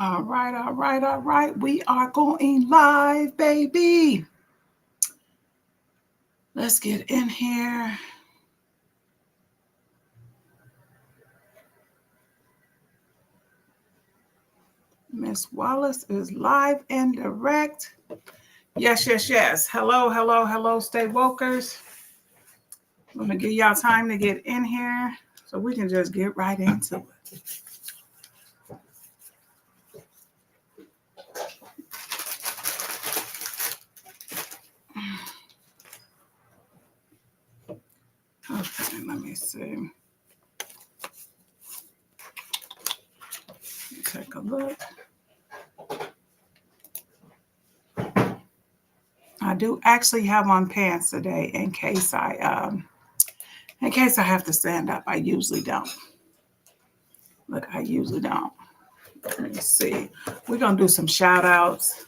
All right, all right, all right. We are going live, baby. Let's get in here. Miss Wallace is live and direct. Yes, yes, yes. Hello, hello, hello, Stay Wokers. I'm going to give y'all time to get in here so we can just get right into it. Okay, let me see. Take a look. I do actually have on pants today in case I have to stand up. I usually don't. Look, I usually don't. Let me see. We're gonna do some shout outs.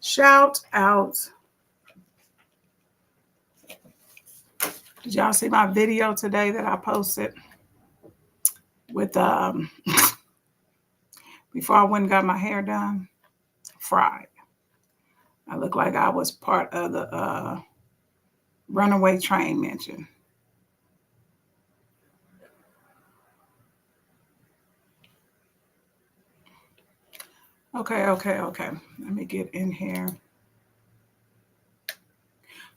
Shout outs. Did y'all see my video today that I posted with before I went and got my hair done? Fried. I look like I was part of the runaway train mention. Okay. Let me get in here.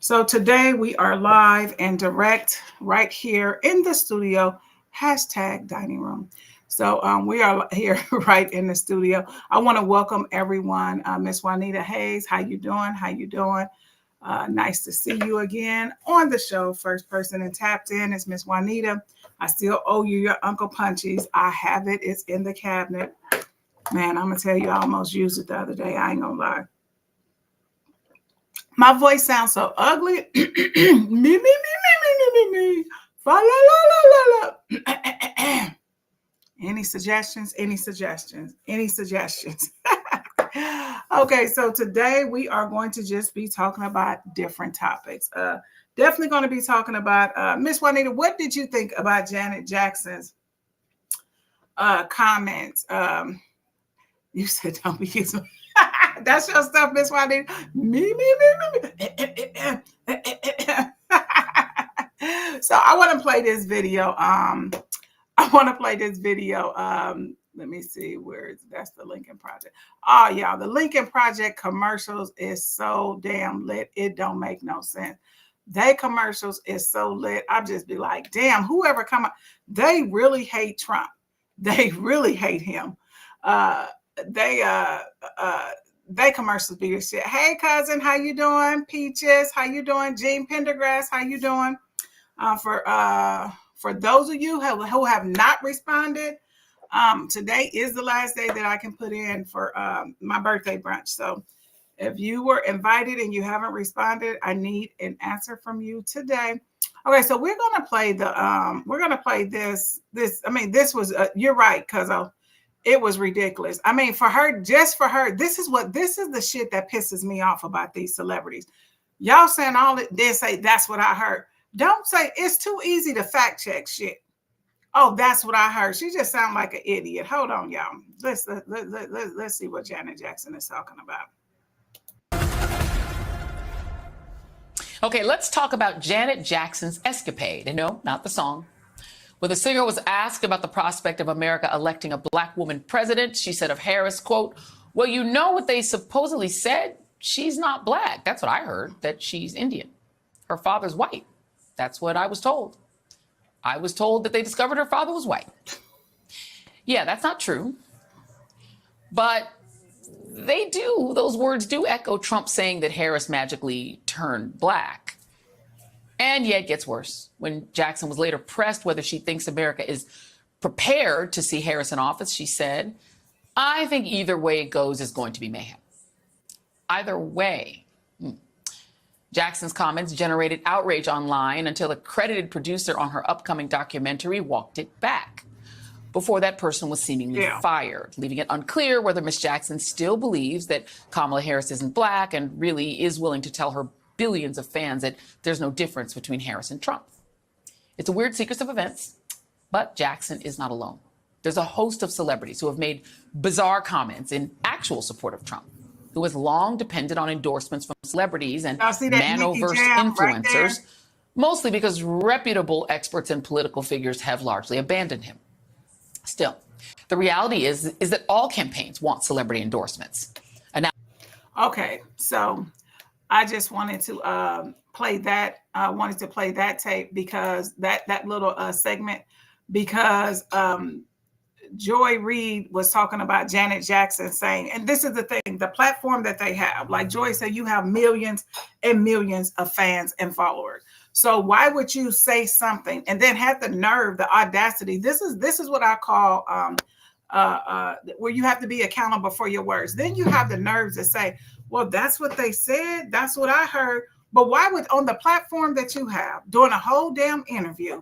So today we are live and direct right here in the studio, #dining room. So we are here right in the studio. I want to welcome everyone. Miss Juanita Hayes, how you doing? How you doing? Nice to see you again on the show. First person and tapped in is Miss Juanita. I still owe you your Uncle Punchies. I have it. It's in the cabinet. Man, I'm going to tell you, I almost used it the other day. I ain't going to lie. My voice sounds so ugly. Me. Fa la la la la la. Any suggestions? Any suggestions? Any suggestions? Okay, so today we are going to just be talking about different topics. Definitely going to be talking about Miss Juanita. What did you think about Janet Jackson's comments? You said don't be using. That's your stuff, Miss Juanita. Me. So I want to play this video. Let me see that's the Lincoln Project. Oh, y'all, the Lincoln Project commercials is so damn lit. It don't make no sense. They commercials is so lit. I just be like, damn, whoever come up, they really hate Trump. They really hate him. They commercials be your shit. Hey, cousin, how you doing? Peaches, how you doing? Jean Pendergrass, how you doing? For those of you who have not responded, today is the last day that I can put in for my birthday brunch. So if you were invited and you haven't responded, I need an answer from you today. Okay, so we're gonna play this. This was you're right, cuz it was ridiculous. I mean, for her, this is the shit that pisses me off about these celebrities. Y'all saying all it, then say that's what I heard. Don't say it's too easy to fact check shit. Oh, that's what I heard. She just sounds like an idiot. Hold on, y'all. Let's see what Janet Jackson is talking about. Okay, let's talk about Janet Jackson's escapade. And no, not the song. When the singer was asked about the prospect of America electing a black woman president, she said of Harris, quote, well, you know what they supposedly said? She's not black. That's what I heard, that she's Indian. Her father's white. That's what I was told. I was told that they discovered her father was white. Yeah, that's not true. But those words do echo Trump saying that Harris magically turned black. And yet it gets worse. When Jackson was later pressed whether she thinks America is prepared to see Harris in office, she said, I think either way it goes is going to be mayhem. Either way. Jackson's comments generated outrage online until a credited producer on her upcoming documentary walked it back. Before that person was seemingly fired, leaving it unclear whether Miss Jackson still believes that Kamala Harris isn't black and really is willing to tell her billions of fans that there's no difference between Harris and Trump. It's a weird sequence of events, but Jackson is not alone. There's a host of celebrities who have made bizarre comments in actual support of Trump, who has long depended on endorsements from celebrities and Y'all see that Nicki Manoverse Jam right there? influencers, mostly because reputable experts and political figures have largely abandoned him. Still, the reality is that all campaigns want celebrity endorsements. And now, okay, so I just wanted to play that. I wanted to play that tape because that little segment, because Joy Reid was talking about Janet Jackson saying, and this is the thing, the platform that they have, like Joy said, you have millions and millions of fans and followers. So why would you say something and then have the nerve, the audacity? This is what I call where you have to be accountable for your words. Then you have the nerves to say, well, that's what they said. That's what I heard. But why would, on the platform that you have, doing a whole damn interview,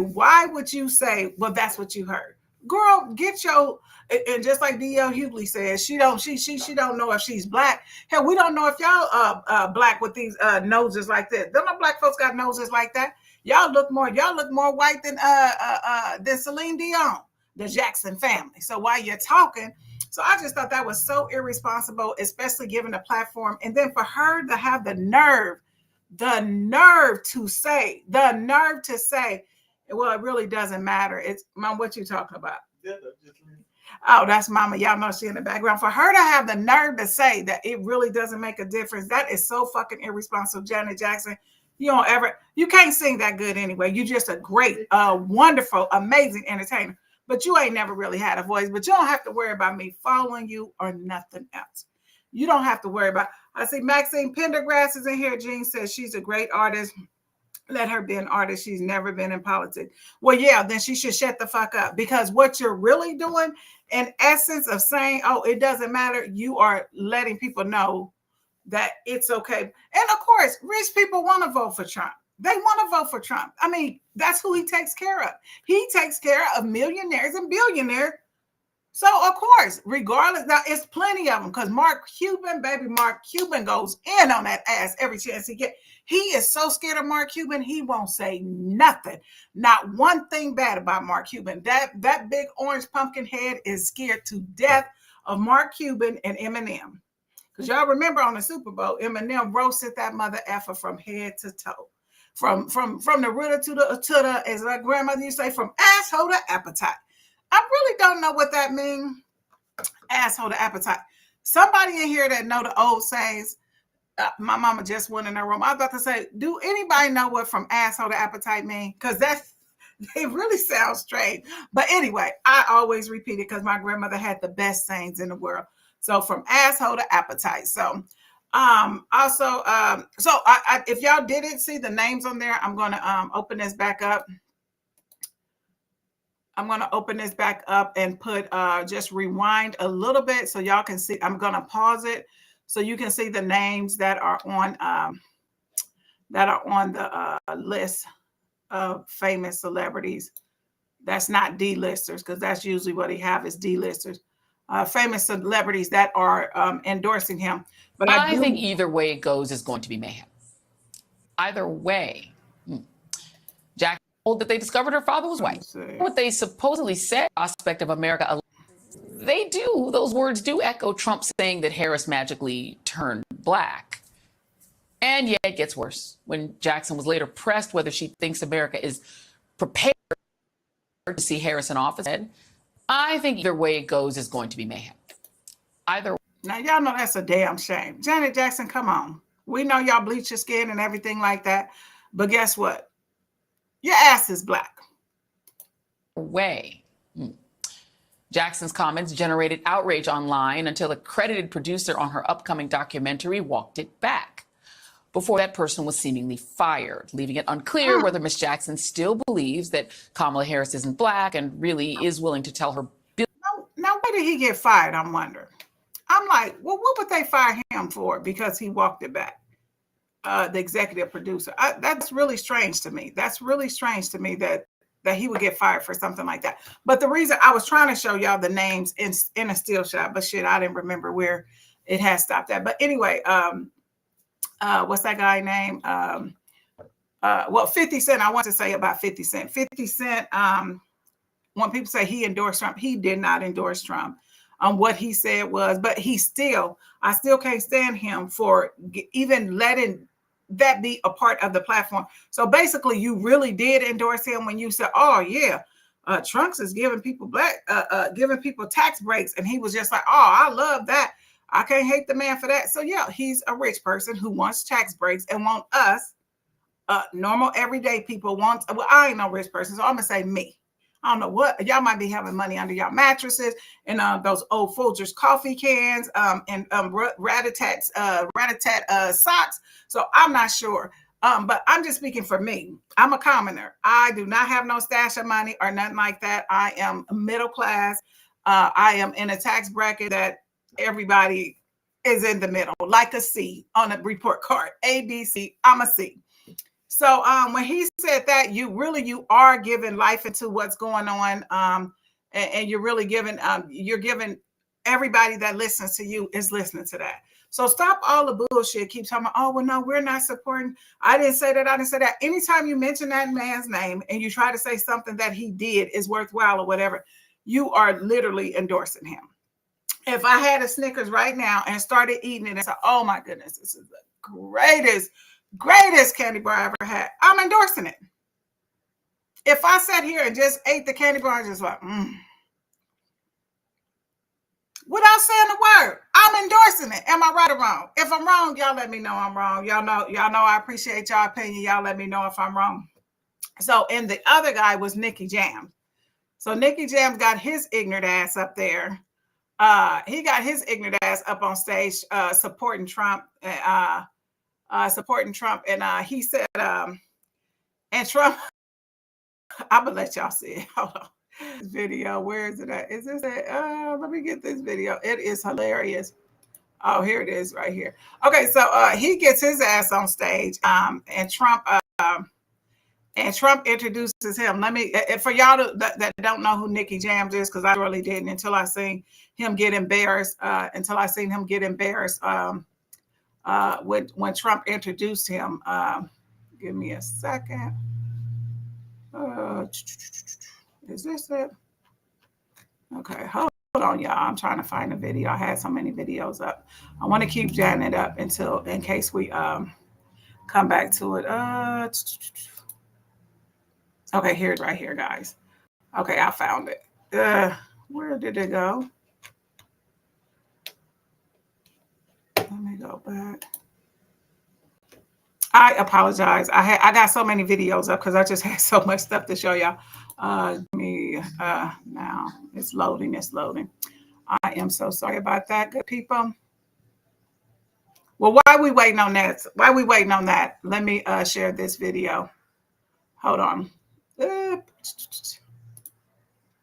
why would you say, well, that's what you heard? Girl, get your, and just like D.L. Hughley says, she don't know if she's black. Hell, we don't know if y'all black with these noses like that. Don't know black folks got noses like that. Y'all look more white than Celine Dion, the Jackson family. So while you're talking, so I just thought that was so irresponsible, especially given the platform. And then for her to have the nerve to say, well, it really doesn't matter. It's, Mom, what you talking about? Oh, that's Mama. Y'all know she in the background. For her to have the nerve to say that it really doesn't make a difference, that is so fucking irresponsible. Janet Jackson, you can't sing that good anyway. You're just a great, wonderful, amazing entertainer. But you ain't never really had a voice. But you don't have to worry about me following you or nothing else. You don't have to worry about. I see Maxine Pendergrass is in here. Jean says she's a great artist. Let her be an artist. She's never been in politics. Well, yeah, then she should shut the fuck up, because what you're really doing, in essence of saying, oh, it doesn't matter, you are letting people know that it's okay. And of course, rich people want to vote for Trump. They want to vote for Trump. I mean, that's who he takes care of. He takes care of millionaires and billionaires. So, of course, regardless, now it's plenty of them, because Mark Cuban goes in on that ass every chance he gets. He is so scared of Mark Cuban, he won't say nothing. Not one thing bad about Mark Cuban. That big orange pumpkin head is scared to death of Mark Cuban and Eminem. Because y'all remember on the Super Bowl, Eminem roasted that mother effer from head to toe. From the rooter to the, as my grandmother used to say, from asshole to appetite. I really don't know what that means. Asshole to appetite. Somebody in here that know the old sayings. My mama just went in her room. I was about to say, do anybody know what from asshole to appetite mean? Because it really sounds strange. But anyway, I always repeat it because my grandmother had the best sayings in the world. So from asshole to appetite. So if y'all didn't see the names on there, I'm going to open this back up. I'm going to open this back up and put just rewind a little bit so y'all can see. I'm going to pause it so you can see the names that are on the list of famous celebrities. That's not D-listers, because that's usually what he have is D-listers. Famous celebrities that are endorsing him. But I think either way it goes is going to be mayhem. Either way. Jack told that they discovered her father was white. What they supposedly said, prospect of America, those words do echo Trump saying that Harris magically turned black. And yet it gets worse. When Jackson was later pressed whether she thinks America is prepared to see Harris in office, I think either way it goes is going to be mayhem. Now, y'all know that's a damn shame. Janet Jackson, come on. We know y'all bleach your skin and everything like that. But guess what? Your ass is black. Jackson's comments generated outrage online until a credited producer on her upcoming documentary walked it back. Before that person was seemingly fired, leaving it unclear whether Miss Jackson still believes that Kamala Harris isn't black and really is willing to tell her. Now, why did he get fired? I'm wondering. I'm like, well, what would they fire him for? Because he walked it back. The executive producer. That's really strange to me. That's really strange to me that he would get fired for something like that. But the reason I was trying to show y'all the names in a still shot, but shit, I didn't remember where it has stopped at. But anyway, what's that guy name? 50 Cent. I want to say about 50 Cent. 50 Cent when people say he endorsed Trump, he did not endorse Trump. What he said was, but I still can't stand him for even letting that be a part of the platform. So basically, you really did endorse him when you said, "Oh yeah, Trump is giving people giving people tax breaks," and he was just like, "Oh, I love that. I can't hate the man for that." So yeah, he's a rich person who wants tax breaks and want us, normal everyday people want. Well, I ain't no rich person, so I'm gonna say me. I don't know what y'all might be having money under y'all mattresses and those old Folgers coffee cans and rat-a-tat socks. So I'm not sure. But I'm just speaking for me. I'm a commoner. I do not have no stash of money or nothing like that. I am middle class. I am in a tax bracket that everybody is in the middle, like a C on a report card. A, B, C. I'm a C. So when he said that, you are giving life into what's going on, and you're really giving everybody that listens to you is listening to that. So stop all the bullshit. Keep talking about, oh, well, no, we're not supporting. I didn't say that. I didn't say that. Anytime you mention that man's name and you try to say something that he did is worthwhile or whatever, you are literally endorsing him. If I had a Snickers right now and started eating it and said, oh my goodness, this is the greatest candy bar I ever had, I'm endorsing it. If I sat here and just ate the candy bar and just like, without saying a word, I'm endorsing it. Am I right or wrong? If I'm wrong, y'all let me know I'm wrong. Y'all know I appreciate y'all opinion. Y'all let me know if I'm wrong. So, and the other guy was Nicky Jam. So Nicky Jam got his ignorant ass up there. He got his ignorant ass up on stage supporting Trump. And he said, and Trump, I'm gonna let y'all see it. Hold on. This video, where is it at? Is this it? Let me get this video. It is hilarious. Oh, here it is right here. Okay, so he gets his ass on stage, and Trump introduces him. Let me, for y'all that don't know who Nicky Jam is, because I really didn't until I seen him get embarrassed. When Trump introduced him. Give me a second. Is this it? Okay, hold on, y'all. I'm trying to find a video. I had so many videos up. I want to keep jotting it up in case we come back to it. Okay, here's right here, guys. Okay, I found it. Where did it go? Let me go back. I apologize. I got so many videos up because I just had so much stuff to show y'all. Now it's loading. I am so sorry about that, good people. Well, while we waiting on that, let me share this video. Hold on.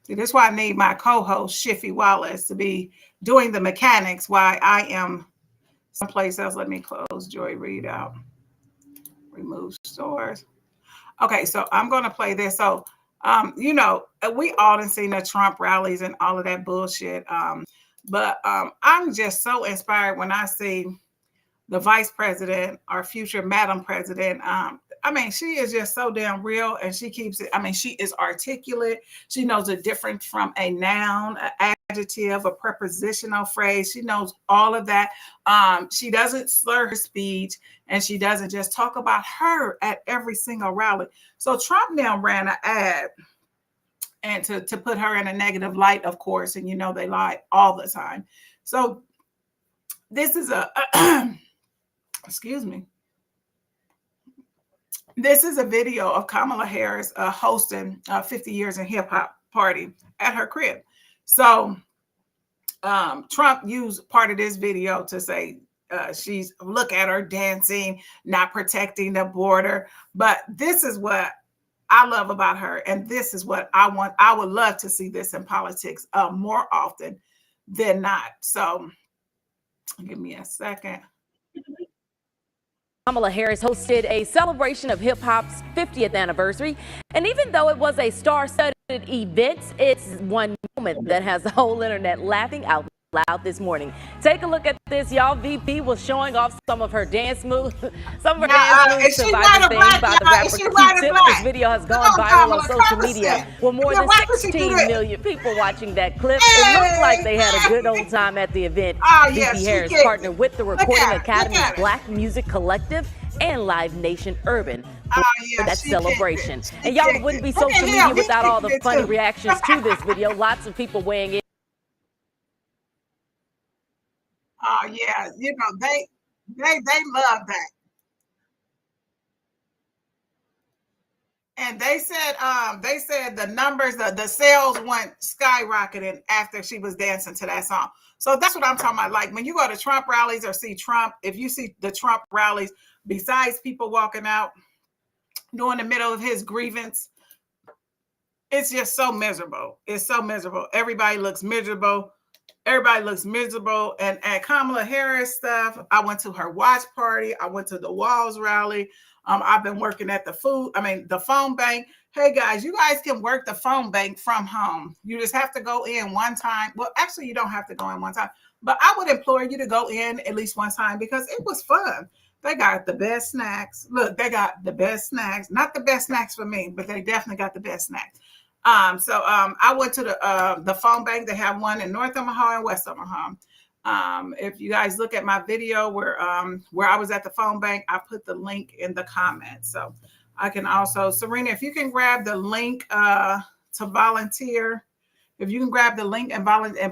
See, this is why I need my co-host Shiffy Wallace to be doing the mechanics while I am someplace else. Let me close Joy Reid out. Remove stores. Okay, so I'm going to play this. So, we all done seen the Trump rallies and all of that bullshit. But I'm just so inspired when I see the vice president, our future Madam President. She is just so damn real, and she keeps it. She is articulate. She knows the difference from a noun, an adjective, a prepositional phrase. She knows all of that. She doesn't slur her speech, and she doesn't just talk about her at every single rally. So Trump now ran an ad, and to put her in a negative light, of course, and they lie all the time. So this is excuse me. This is a video of Kamala Harris hosting 50 Years in Hip Hop party at her crib. So Trump used part of this video to say look at her dancing, not protecting the border. But this is what I love about her. And this is what I want. I would love to see this in politics more often than not. So give me a second. Kamala Harris hosted a celebration of hip-hop's 50th anniversary. And even though it was a star-studded event, it's one moment that has the whole internet laughing out Loud this morning. Take a look at this, y'all. VP was showing off some of her dance moves. Some of her dance moves Is to she Vital white or Thing black, by the y'all? Is rapper she white or Q-Tip. This black? video has Come gone on, viral on Kamala, social media conversate. with more Yeah, than why would she do 16 that? million people watching that clip. It looked like they had a good old time at the event. Oh, yeah, VP she Harris kicked partnered it. with the Look Recording at her. Look Academy's at her. Black Music Collective and Live Nation Urban Oh, for yeah, that she kicked celebration. it. She And y'all, it kicked wouldn't it. be Look social at media him. He without all kicked the it, funny too. reactions to this video. Lots of people weighing in. Oh, yeah. You know, they love that. And they said the numbers, the sales went skyrocketing after she was dancing to that song. So that's what I'm talking about. Like when you go to Trump rallies or see Trump, if you see the Trump rallies, besides people walking out during the middle of his grievance, it's just so miserable. It's so miserable. Everybody looks miserable. Everybody looks miserable. And at Kamala Harris stuff, I went to her watch party. I went to the Walls rally. I've been working at the phone bank. Hey guys, you guys can work the phone bank from home. You just have to go in one time. Well, actually, you don't have to go in one time, but I would implore you to go in at least one time because it was fun. They got the best snacks. Look, they got the best snacks. Not the best snacks for me, but they definitely got the best snacks. I went to the phone bank. They have one in North Omaha and West Omaha. If you guys look at my video where I was at the phone bank, I put the link in the comments. So I can also, Serena, if you can grab the link to volunteer, if you can grab the link and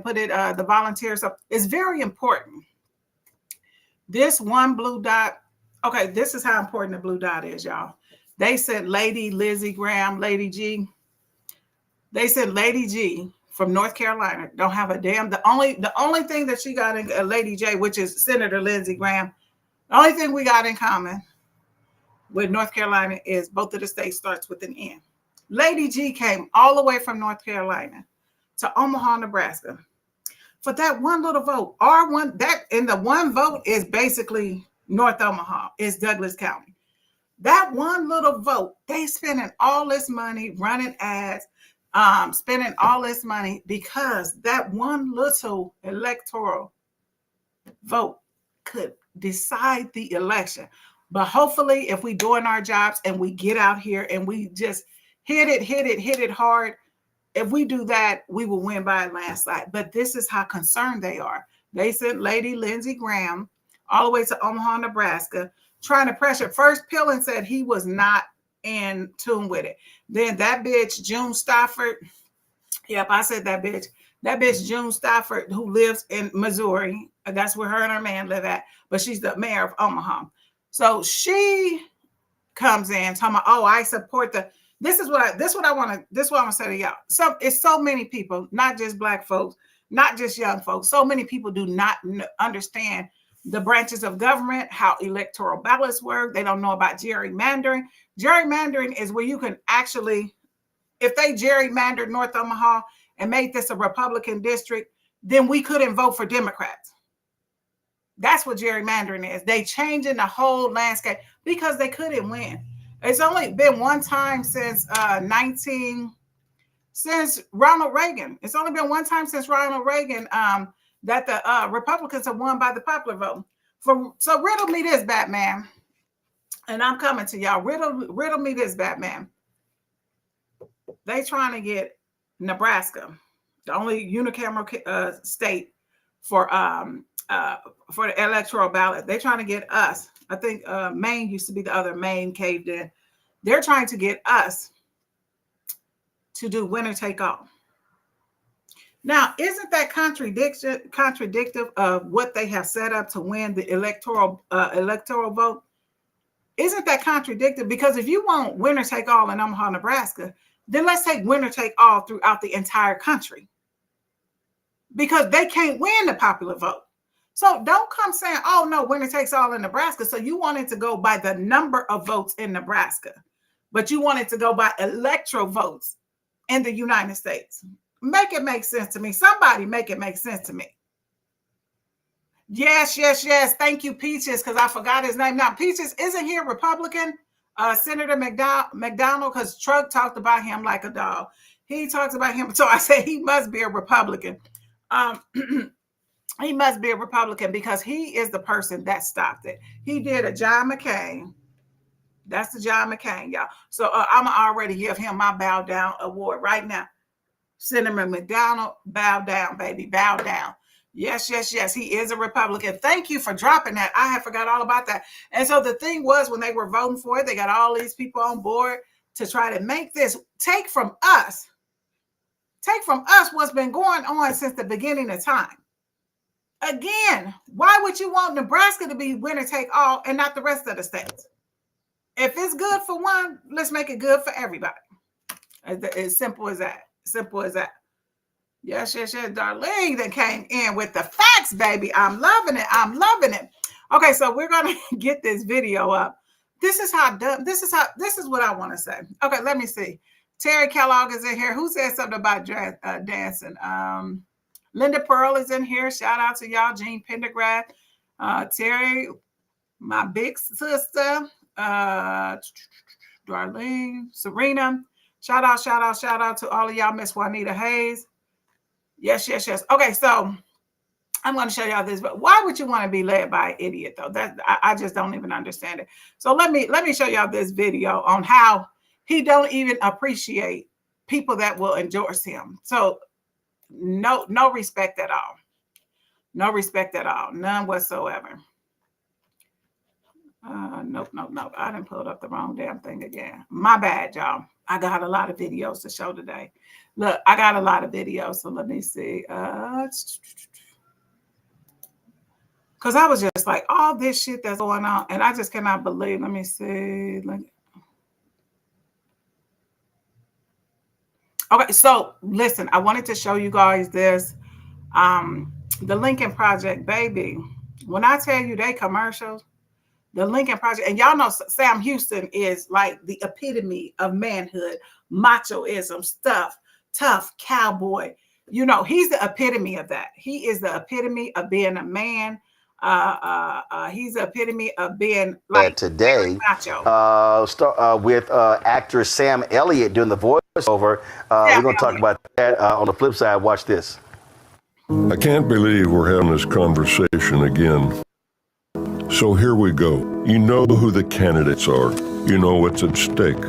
put it the volunteers up, it's very important. This one blue dot. Okay, this is how important the blue dot is, y'all. They said Lady Lizzie Graham, Lady G. They said Lady G from North Carolina don't have a damn. The only thing that she got in Lady J, which is Senator Lindsey Graham, the only thing we got in common with North Carolina is both of the states starts with an N. Lady G came all the way from North Carolina to Omaha, Nebraska for that one little vote. R1, that in the one vote is basically North Omaha, is Douglas County. That one little vote, they spending all this money running ads, spending all this money because that one little electoral vote could decide the election. But hopefully, if we doing our jobs and we get out here and we just hit it hard, if we do that, we will win by a landslide. But this is how concerned they are. They sent Lady Lindsey Graham all the way to Omaha, Nebraska, trying to pressure. First, Pillin said he was not in tune with it. Then that bitch, June Stafford. Yep, I said that bitch. That bitch, June Stafford, who lives in Missouri. That's where her and her man live at. But she's the mayor of Omaha. So she comes in talking about, oh, I support the. This is what I want to say to y'all. So it's so many people, not just Black folks, not just young folks. So many people do not understand the branches of government, how electoral ballots work. They don't know about gerrymandering. Gerrymandering is where you can actually, if they gerrymandered North Omaha and made this a Republican district, then we couldn't vote for Democrats. That's what gerrymandering is. They changing the whole landscape because they couldn't win. It's only been one time since since Ronald Reagan. It's only been one time since Ronald Reagan that the Republicans have won by the popular vote. So riddle me this, Batman. And I'm coming to y'all. Riddle me this, Batman. They trying to get Nebraska, the only unicameral state for the electoral ballot. They're trying to get us. I think Maine used to be the other. Maine caved in. They're trying to get us to do winner take all. Now, isn't that contradictive of what they have set up to win the electoral vote? Isn't that contradictive? Because if you want winner take all in Omaha, Nebraska, then let's take winner take all throughout the entire country. Because they can't win the popular vote. So don't come saying, oh, no, winner takes all in Nebraska. So you wanted to go by the number of votes in Nebraska, but you wanted to go by electoral votes in the United States. Make it make sense to me. Somebody make it make sense to me. Yes. Thank you, Peaches, because I forgot his name. Now, Peaches, isn't he a Republican? Senator McDonald, because Truck talked about him like a dog. He talks about him. So I say he must be a Republican. He must be a Republican because he is the person that stopped it. He did a John McCain. That's the John McCain, y'all. So I'm already give him my bow down award right now. Senator McDonald, bow down, baby, bow down. Yes, yes, yes. He is a Republican. Thank you for dropping that. I had forgot all about that. And so the thing was, when they were voting for it, they got all these people on board to try to make this take from us what's been going on since the beginning of time. Again, why would you want Nebraska to be winner take all and not the rest of the states? If it's good for one, let's make it good for everybody. As simple as that. Simple as that. Yes, yes, yes. Darlene that came in with the facts, baby. I'm loving it. I'm loving it. Okay, so we're gonna get this video up. This is what I want to say. Okay, let me see. Terry Kellogg is in here. Who said something about dancing? Linda Pearl is in here. Shout out to y'all. Jean Pendergrass. Terry, my big sister. Darlene, Serena. Shout out to all of y'all. Miss Juanita Hayes. Yes, yes, yes. Okay, so I'm going to show y'all this, but why would you want to be led by an idiot though? I just don't even understand it. So let me show y'all this video on how he don't even appreciate people that will endorse him. So no respect at all. No respect at all. None whatsoever. Nope. I done pulled up the wrong damn thing again. My bad, y'all. I got a lot of videos to show today. Look, I got a lot of videos. So let me see. Because I was just like, all this shit that's going on, and I just cannot believe. Let me see. Okay, so listen, I wanted to show you guys this. The Lincoln Project, baby. When I tell you they commercials, the Lincoln Project, and y'all know Sam Houston is like the epitome of manhood, machoism, stuff, tough cowboy. You know, he's the epitome of that. He is the epitome of being a man. He's the epitome of being like today with actress Sam Elliott doing the voiceover. We're going to talk about that on the flip side. Watch this. I can't believe we're having this conversation again. So here we go. You know who the candidates are. You know what's at stake.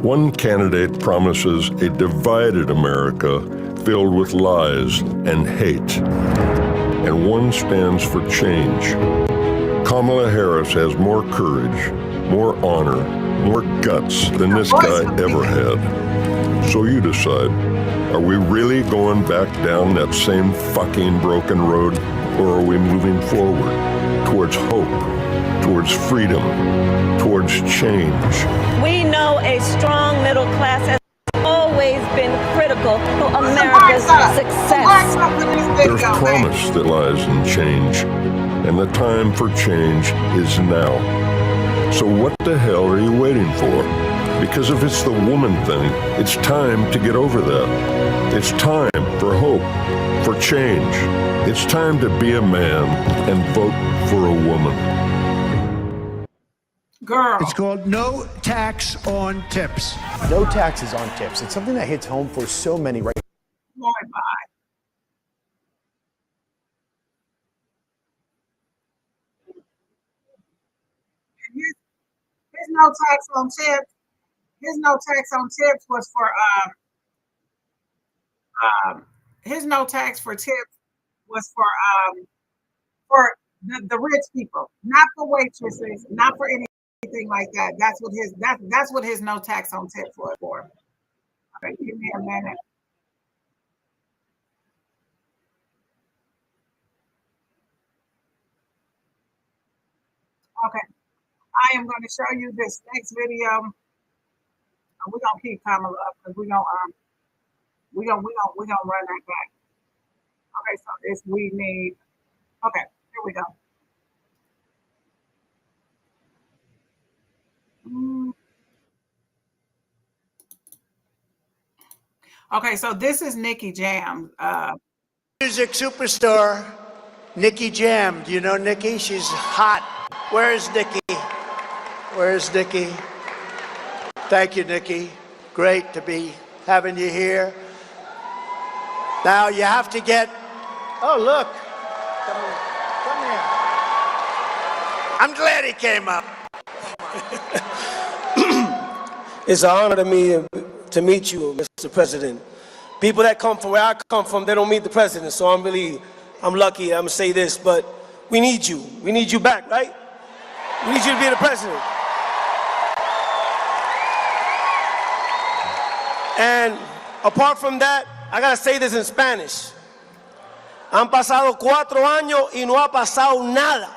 One candidate promises a divided America filled with lies and hate. And one stands for change. Kamala Harris has more courage, more honor, more guts than this guy ever had. So you decide, are we really going back down that same fucking broken road, or are we moving forward towards hope, towards freedom, towards change? We know a strong middle class has always been critical to America's success. There's promise that lies in change, and the time for change is now. So what the hell are you waiting for? Because if it's the woman thing, it's time to get over that. It's time for hope, for change. It's time to be a man and vote for a woman. Girl. It's called no tax on tips. No taxes on tips. It's something that hits home for so many right now. His no tax on tips. His no tax on tips was for his no tax for tips was for the rich people, not for waitresses, not for anything like that. That's what his no tax on tips was for. All right, give me a minute. Okay, I am going to show you this next video. We're gonna keep Kamala up because we're gonna run that back. Okay, so this we need. Okay, here we go. Okay, so this is Nikki Jam. Music superstar Nikki Jam. Do you know Nikki? She's hot. Where's Nikki? Where's Nikki? Thank you, Nikki. Great to be having you here. Now you have to get, oh look, I'm glad he came up. It's an honor to me to meet you, Mr. President. People that come from where I come from, they don't meet the president, so I'm lucky. I'm gonna say this, but we need you. We need you back, right? We need you to be the president. And apart from that, I gotta say this in Spanish. Han pasado 4 años y no ha pasado nada.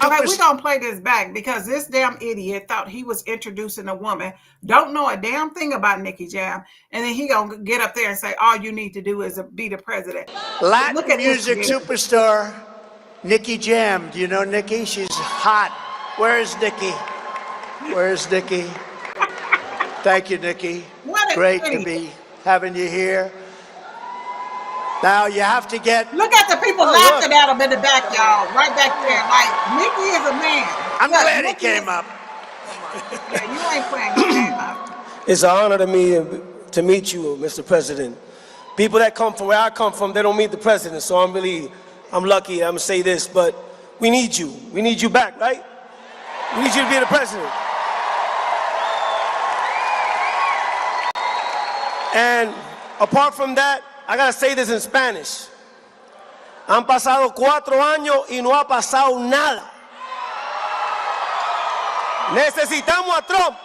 Okay, we're going to play this back because this damn idiot thought he was introducing a woman, don't know a damn thing about Nicky Jam, and then he going to get up there and say, all you need to do is be the president. Latin music superstar, Nicky Jam. Do you know Nicky? She's hot. Where's Nicky? Where's Nicky? Thank you, Nicky. Great to be having you here. Now you have to get... Look at the people laughing at him in the back, y'all. Right back there. Like, Nicky is a man. I'm glad he came up. Yeah, you ain't playing. He came up. It's an honor to me to meet you, Mr. President. People that come from where I come from, they don't meet the president, so I'm lucky. I'm gonna say this, but we need you. We need you back, right? We need you to be the president. And apart from that, I gotta say this in Spanish. Han pasado 4 años y no ha pasado nada. Necesitamos a Trump.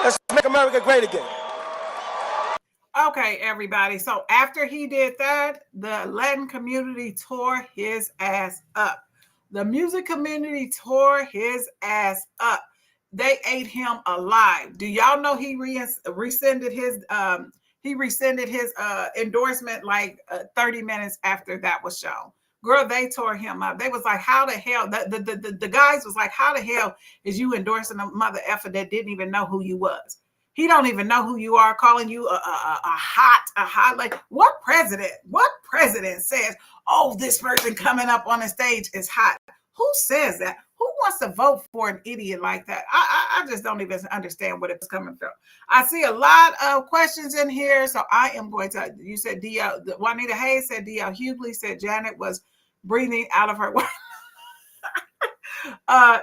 Let's make America great again. Okay, everybody. So after he did that, the Latin community tore his ass up. The music community tore his ass up. They ate him alive. Do y'all know he rescinded his endorsement like 30 minutes after that was shown? Girl, they tore him up. They was like, how the hell? The guys was like, how the hell is you endorsing a mother effer that didn't even know who you was? He don't even know who you are, calling you a hot, like, what president says, oh, this person coming up on the stage is hot? Who says that? Who wants to vote for an idiot like that? I just don't even understand what it's coming from. I see a lot of questions in here, so I am going to, you said D.L., Juanita Hayes said D.L. Hughley said Janet was breathing out of her.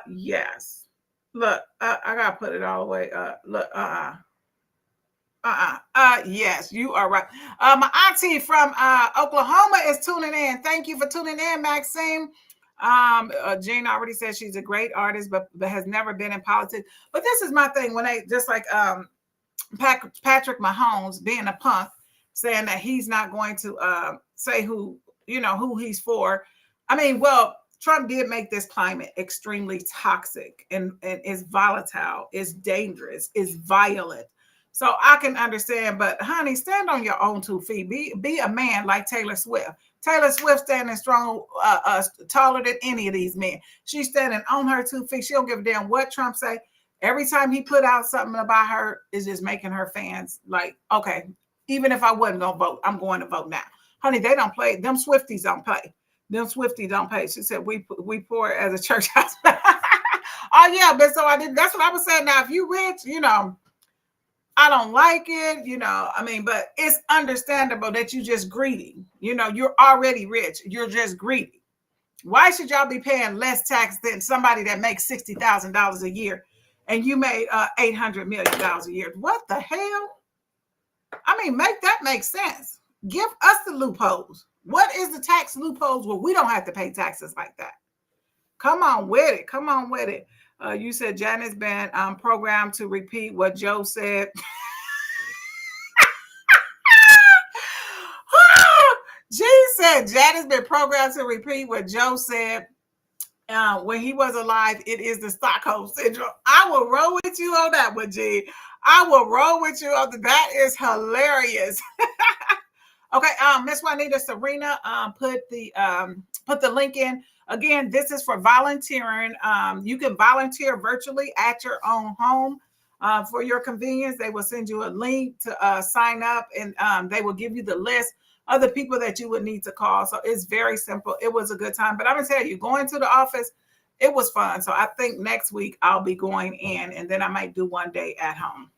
Yes. Look, I got to put it all the way up. Look, yes, you are right. My auntie from Oklahoma is tuning in. Thank you for tuning in, Maxine. Jean already said she's a great artist, but has never been in politics. But this is my thing, when they just like Patrick Mahomes being a punk, saying that he's not going to say who he's for. I mean, well, Trump did make this climate extremely toxic and is volatile, is dangerous, is violent. So I can understand, but honey, stand on your own 2 feet. Be a man like Taylor Swift. Taylor Swift standing strong, taller than any of these men. She's standing on her 2 feet. She don't give a damn what Trump say. Every time he put out something about her, is just making her fans like, okay, even if I wasn't gonna vote, I'm going to vote now. Honey, they don't play. Them Swifties don't play. Them Swifties don't pay. She said, we poor as a church house. Oh yeah, but so I did. That's what I was saying. Now, if you rich, I don't like it, I mean, but it's understandable that you just greedy. You're already rich. You're just greedy. Why should y'all be paying less tax than somebody that makes $60,000 a year and you made $800 million a year? What the hell? I mean, make that make sense. Give us the loopholes. What is the tax loopholes where we don't have to pay taxes like that? Come on with it. Come on with it. You said Janet's been programmed to repeat what Joe said. G said Janet's been programmed to repeat what Joe said when he was alive. It is the Stockholm Syndrome. I will roll with you on that one, G. I will roll with you on that. That is hilarious. Okay, Miss Juanita Serena put the link in. Again, this is for volunteering. You can volunteer virtually at your own home for your convenience. They will send you a link to sign up, and they will give you the list of the people that you would need to call. So it's very simple. It was a good time. But I'm going to tell you, going to the office, it was fun. So I think next week I'll be going in, and then I might do one day at home.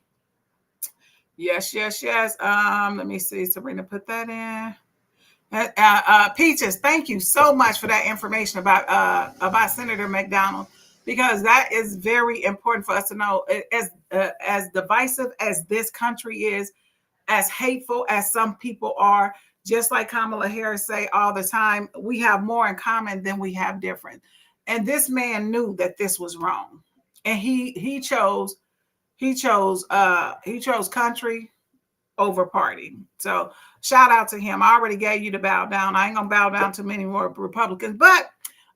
Yes. Let me see. Sabrina put that in. Peaches, thank you so much for that information about Senator McDonald, because that is very important for us to know. As divisive as this country is, as hateful as some people are, just like Kamala Harris say all the time, we have more in common than we have different. And this man knew that this was wrong, and he chose country over party. So shout out to him. I already gave you the bow down. I ain't gonna bow down to many more Republicans, but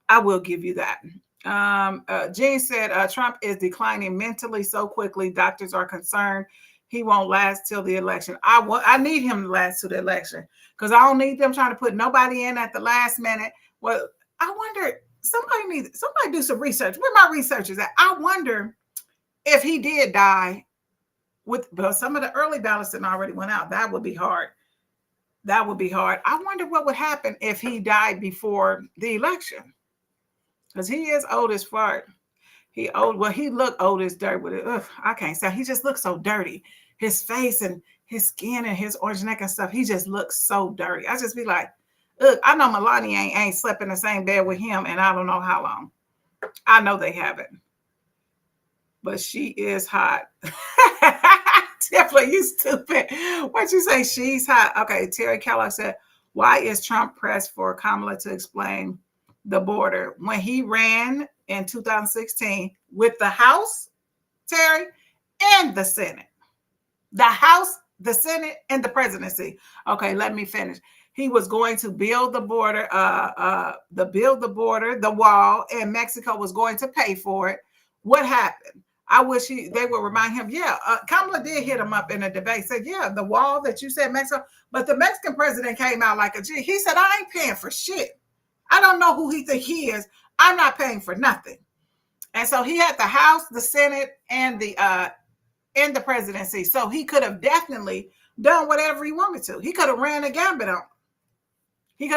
I will give you that. Jean said Trump is declining mentally so quickly. Doctors are concerned he won't last till the election. I need him to last to the election, because I don't need them trying to put nobody in at the last minute. Well, I wonder, somebody do some research. Where my researchers at? I wonder if he did die but some of the early ballots that already went out. That would be hard. That would be hard. I wonder what would happen if he died before the election, because he is old as fart. He looked old as dirt with it. Ugh, I can't say. He just looks so dirty. His face and his skin and his orange neck and stuff. He just looks so dirty. I just be like, look, I know Melania ain't slept in the same bed with him, and I don't know how long. I know they haven't. But she is hot. Tiffany, you stupid. What'd you say? She's hot. Okay, Terry Kellogg said, why is Trump pressed for Kamala to explain the border when he ran in 2016 with the House, Terry, and the Senate? The House, the Senate, and the presidency. Okay, let me finish. He was going to build the border, the wall, and Mexico was going to pay for it. What happened? I wish they would remind him. Yeah, Kamala did hit him up in a debate. Said, yeah, the wall that you said Mexico, but the Mexican president came out like a G. He said, I ain't paying for shit. I don't know who he think he is. I'm not paying for nothing. And so he had the House, the Senate, and the presidency. So he could have definitely done whatever he wanted to. He could have ran a gambit on.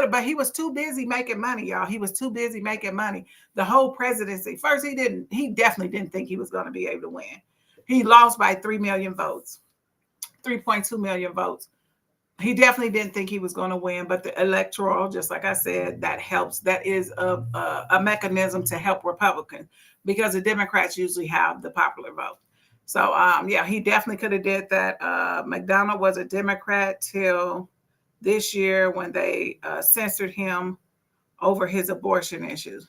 But he was too busy making money, y'all. He was too busy making money. The whole presidency. First, he definitely didn't think he was going to be able to win. He lost by 3 million votes, 3.2 million votes. He definitely didn't think he was going to win, but the electoral, just like I said, that helps. That is a mechanism to help Republicans, because the Democrats usually have the popular vote. So, yeah, he definitely could have did that. McDonald was a Democrat till this year when they censored him over his abortion issues.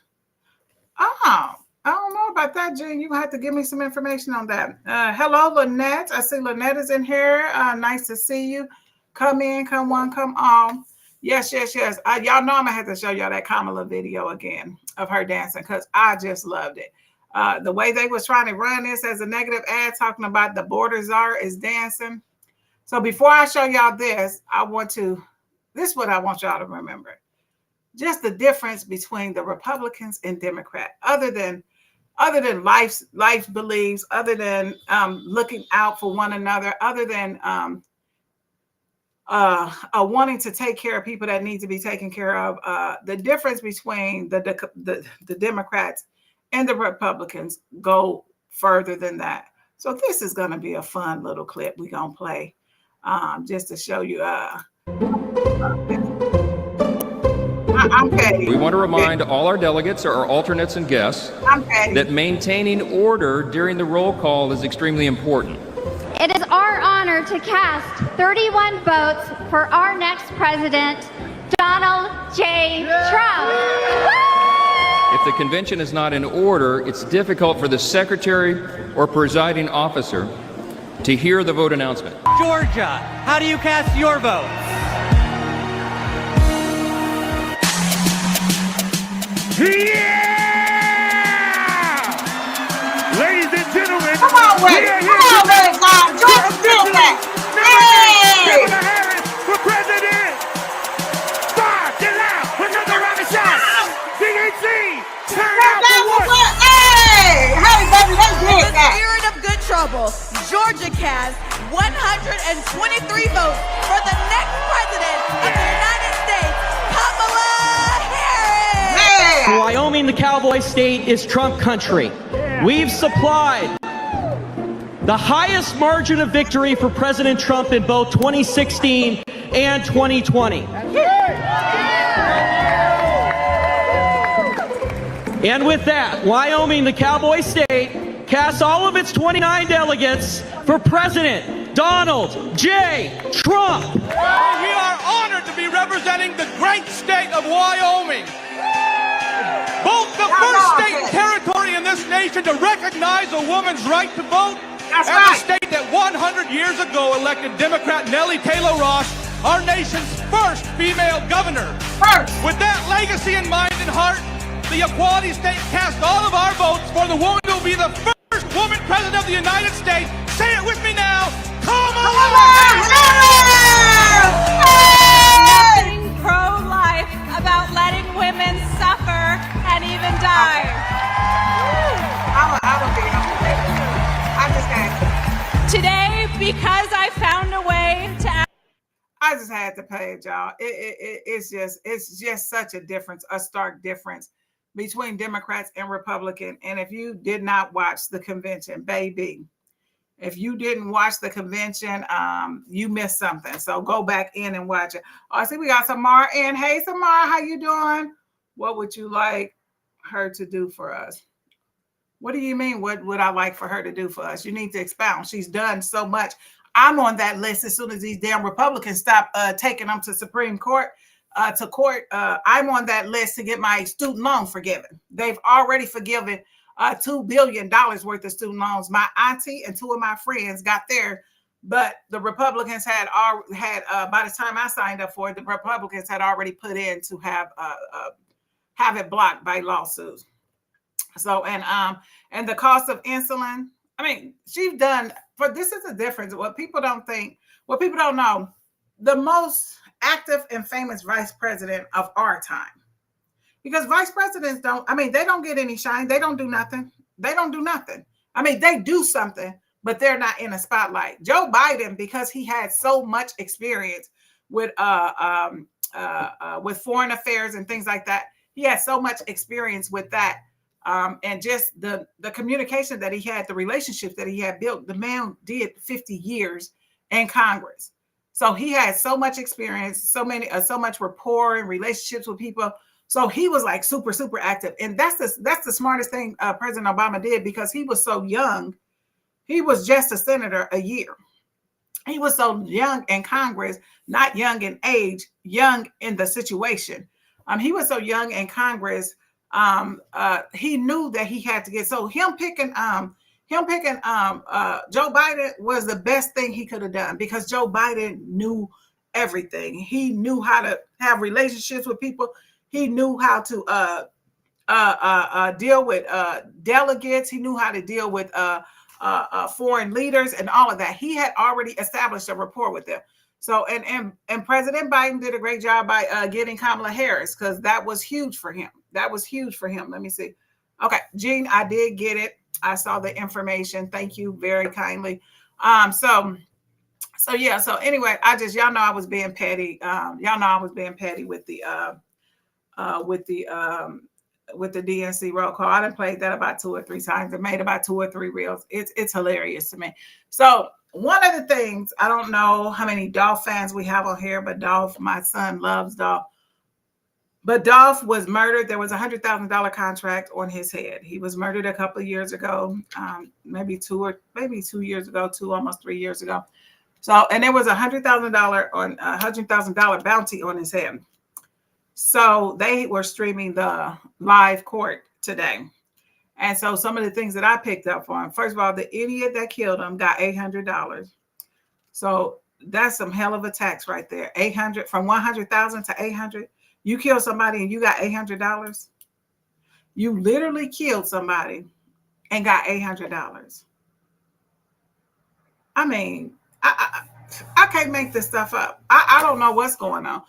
Oh, I don't know about that, Jen. You have to give me some information on that. Hello, Lynette. I see Lynette is in here. Nice to see you. Come in, come on, come on. Yes. Y'all know I'm going to have to show y'all that Kamala video again of her dancing, because I just loved it. The way they was trying to run this as a negative ad, talking about the border czar is dancing. So before I show y'all this, this is what I want y'all to remember. Just the difference between the Republicans and Democrats, other than life beliefs, other than looking out for one another, other than wanting to take care of people that need to be taken care of. The difference between the Democrats and the Republicans go further than that. So this is going to be a fun little clip we're going to play just to show you. I'm petty. We want to remind all our delegates, our alternates and guests that maintaining order during the roll call is extremely important. It is our honor to cast 31 votes for our next president, Donald J. Trump. If the convention is not in order, it's difficult for the secretary or presiding officer to hear the vote announcement. Georgia, how do you cast your vote? Yeah! Ladies and gentlemen, come on, Red. Georgia did that. Hey! Kamala Harris for president. 5, get loud, another round of shots. DHC, turn out for what? Hey, baby, they did that. In the spirit of good trouble, Georgia cast 123 votes for the next president of the United States, Kamala Harris. For Wyoming, the cowboy state, is Trump country. We've supplied the highest margin of victory for President Trump in both 2016 and 2020. And with that, Wyoming, the cowboy state, casts all of its 29 delegates for President Donald J. Trump. We are honored to be representing the great state of Wyoming. Both the first state and territory in this nation to recognize a woman's right to vote, and the state that 100 years ago elected Democrat Nellie Taylor Ross, our nation's first female governor. With that legacy in mind and heart, the Equality State cast all of our votes for the woman who will be the first woman president of the United States. Say it with me now. Kamala Harris! Nothing pro-life about letting women suffer and even die. I would be I just had to. Today, because I found a way to I just had to pay it, y'all. It's just such a difference, a stark difference between Democrats and Republicans. And if you did not watch the convention, baby, if you didn't watch the convention, you missed something. So go back in and watch it. Oh, I see we got Samara in. Hey, Samara, how you doing? What would you like her to do for us? What do you mean? What would I like for her to do for us? You need to expound. She's done so much. I'm on that list as soon as these damn Republicans stop taking them to Supreme Court. I'm on that list to get my student loan forgiven. They've already forgiven $2 billion worth of student loans. My auntie and two of my friends got there, but the Republicans had by the time I signed up for it, the Republicans had already put in to have it blocked by lawsuits. So and the cost of insulin. I mean, she's done. But this is the difference. What people don't know, the most active and famous vice president of our time. Because vice presidents they don't get any shine. They don't do nothing. I mean, they do something, but they're not in a spotlight. Joe Biden, because he had so much experience with foreign affairs and things like that, he had so much experience with that. And just the communication that he had, the relationships that he had built, the man did 50 years in Congress. So he had so much experience, so much rapport and relationships with people. So he was like super, super active. And that's the smartest thing President Obama did, because he was so young. He was just a senator a year. He was so young in Congress, not young in age, young in the situation. He was so young in Congress. He knew that he had to get, so him picking Joe Biden was the best thing he could have done, because Joe Biden knew everything. He knew how to have relationships with people. He knew how to deal with delegates. He knew how to deal with foreign leaders and all of that. He had already established a rapport with them. So and President Biden did a great job by getting Kamala Harris, because that was huge for him. Let me see. Okay, Jean, I did get it. I saw the information. Thank you very kindly. So anyway, y'all know I was being petty. With the DNC roll call. I done played that about 2 or 3 times. I made about 2 or 3 reels. It's hilarious to me. So one of the things, I don't know how many Dolph fans we have on here, but Dolph, my son, loves Dolph. But Dolph was murdered. There was a $100,000 contract on his head. He was murdered a couple of years ago, maybe 2 years ago, almost 3 years ago. So, and there was $100,000 bounty on his head. So they were streaming the live court today. And so some of the things that I picked up on, first of all, the idiot that killed him got $800. So that's some hell of a tax right there. 800 from 100,000 to 800. You kill somebody and you got $800. You literally killed somebody and got $800. I mean, I can't make this stuff up. I don't know what's going on.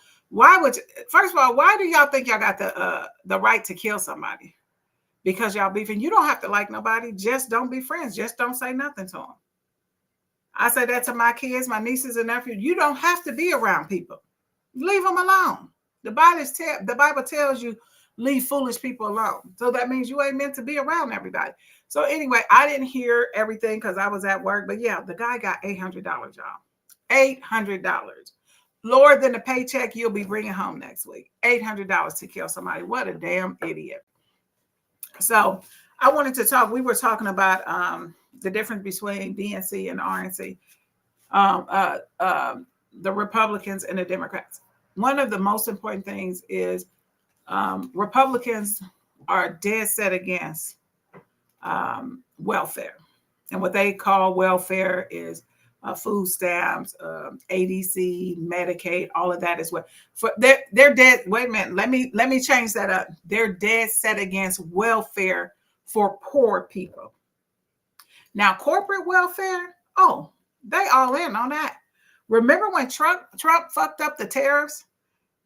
First of all, why do y'all think y'all got the right to kill somebody? Because y'all beefing. You don't have to like nobody. Just don't be friends. Just don't say nothing to them. I say that to my kids, my nieces and nephews. You don't have to be around people. Leave them alone. The Bible tells you leave foolish people alone. So that means you ain't meant to be around everybody. So anyway, I didn't hear everything because I was at work. But yeah, the guy got $800, y'all. $800. lower than the paycheck you'll be bringing home next week. $800 to kill somebody. What a damn idiot. So I wanted to talk. We were talking about the difference between DNC and RNC, the Republicans and the Democrats. One of the most important things is Republicans are dead set against welfare. And what they call welfare is food stamps, ADC, Medicaid, all of that as well. For they're dead. Wait a minute. Let me change that up. They're dead set against welfare for poor people. Now, corporate welfare, oh, they all in on that. Remember when Trump fucked up the tariffs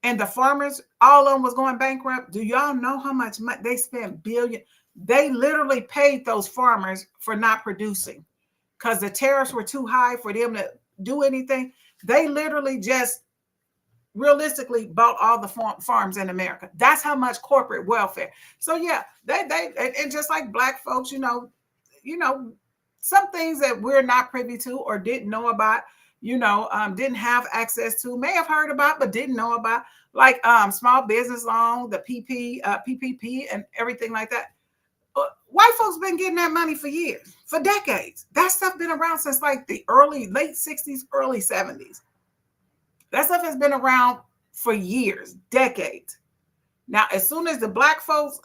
and the farmers, all of them was going bankrupt? Do y'all know how much money they spent? Billion. They literally paid those farmers for not producing because the tariffs were too high for them to do anything. They literally just realistically bought all the farms in America. That's how much corporate welfare. So yeah, they and just like black folks, you know, some things that we're not privy to or didn't know about, didn't have access to, may have heard about, but didn't know about, like small business loan, the PPP and everything like that. White folks been getting that money for years, for decades. That stuff been around since like the late 60s, early 70s. That stuff has been around for years, decades. Now, as soon as the black folks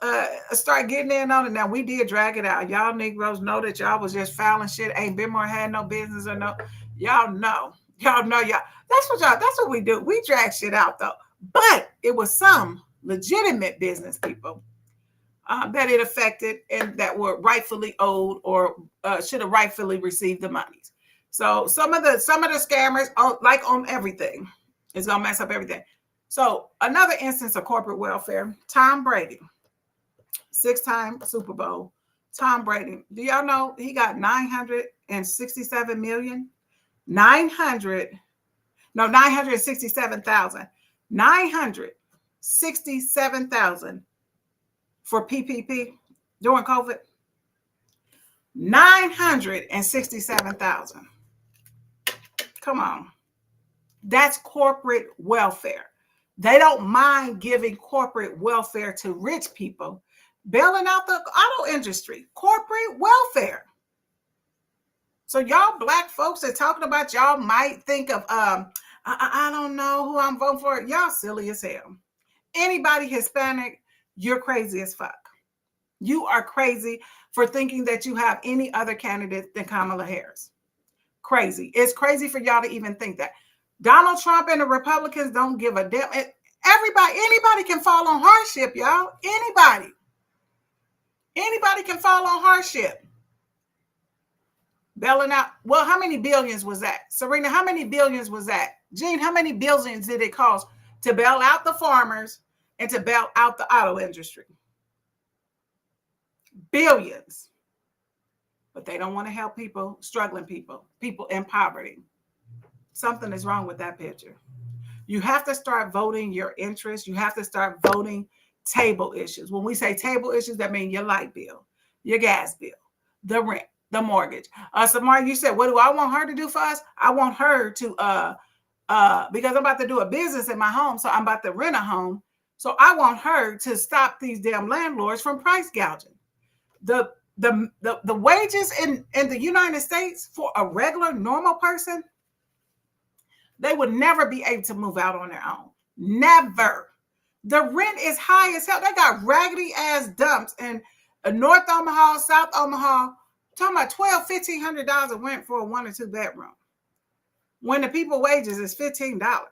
start getting in on it, now we did drag it out. Y'all Negroes know that y'all was just fouling shit. Ain't Bimmer had no business or no. Y'all know. That's what we do. We drag shit out though. But it was some legitimate business people that it affected and that were rightfully owed or should have rightfully received the monies. So some of the scammers, like on everything, is gonna mess up everything. So another instance of corporate welfare, Tom Brady, 6-time Super Bowl. Tom Brady, do y'all know he got 967 million? 967,000. 967,000 for PPP during COVID. 967,000. Come on. That's corporate welfare. They don't mind giving corporate welfare to rich people, bailing out the auto industry, corporate welfare. So y'all black folks are talking about, y'all might think of, I don't know who I'm voting for. Y'all silly as hell. Anybody Hispanic, you're crazy as fuck. You are crazy for thinking that you have any other candidate than Kamala Harris. Crazy. It's crazy for y'all to even think that. Donald Trump and the Republicans don't give a damn. Anybody can fall on hardship, y'all. Anybody can fall on hardship. Bailing out. Well, how many billions was that? Serena, how many billions was that? Gene, how many billions did it cost to bail out the farmers and to bail out the auto industry? Billions. But they don't want to help people, struggling people in poverty. Something is wrong with that picture. You have to start voting your interests. You have to start voting table issues. When we say table issues, that means your light bill, your gas bill, the rent, the mortgage. Samara, you said, what do I want her to do for us? I want her to, because I'm about to do a business in my home, so I'm about to rent a home. So I want her to stop these damn landlords from price gouging. The wages in the United States for a regular, normal person, they would never be able to move out on their own. Never. The rent is high as hell. They got raggedy ass dumps in North Omaha, South Omaha. Talking about $1,200-$1,500 a rent for a 1 or 2 bedroom. When the people wages is $15. That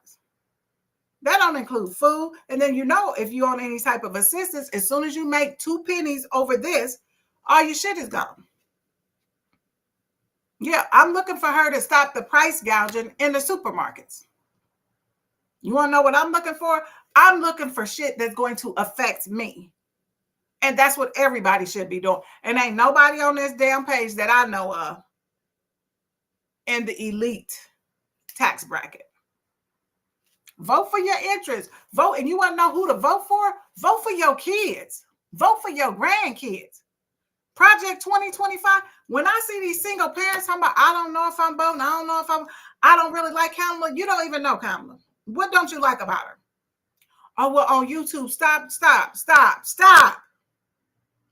don't include food. And then, if you on any type of assistance, as soon as you make 2 pennies over this, all your shit is gone. Yeah, I'm looking for her to stop the price gouging in the supermarkets. You want to know what I'm looking for? I'm looking for shit that's going to affect me. And that's what everybody should be doing. And ain't nobody on this damn page that I know of in the elite tax bracket. Vote for your interests. Vote, and you want to know who to vote for? Vote for your kids. Vote for your grandkids. Project 2025. When I see these single parents talking about, I don't know if I'm voting, I don't really like Kamala. You don't even know Kamala. What don't you like about her? Oh, well, on YouTube, stop.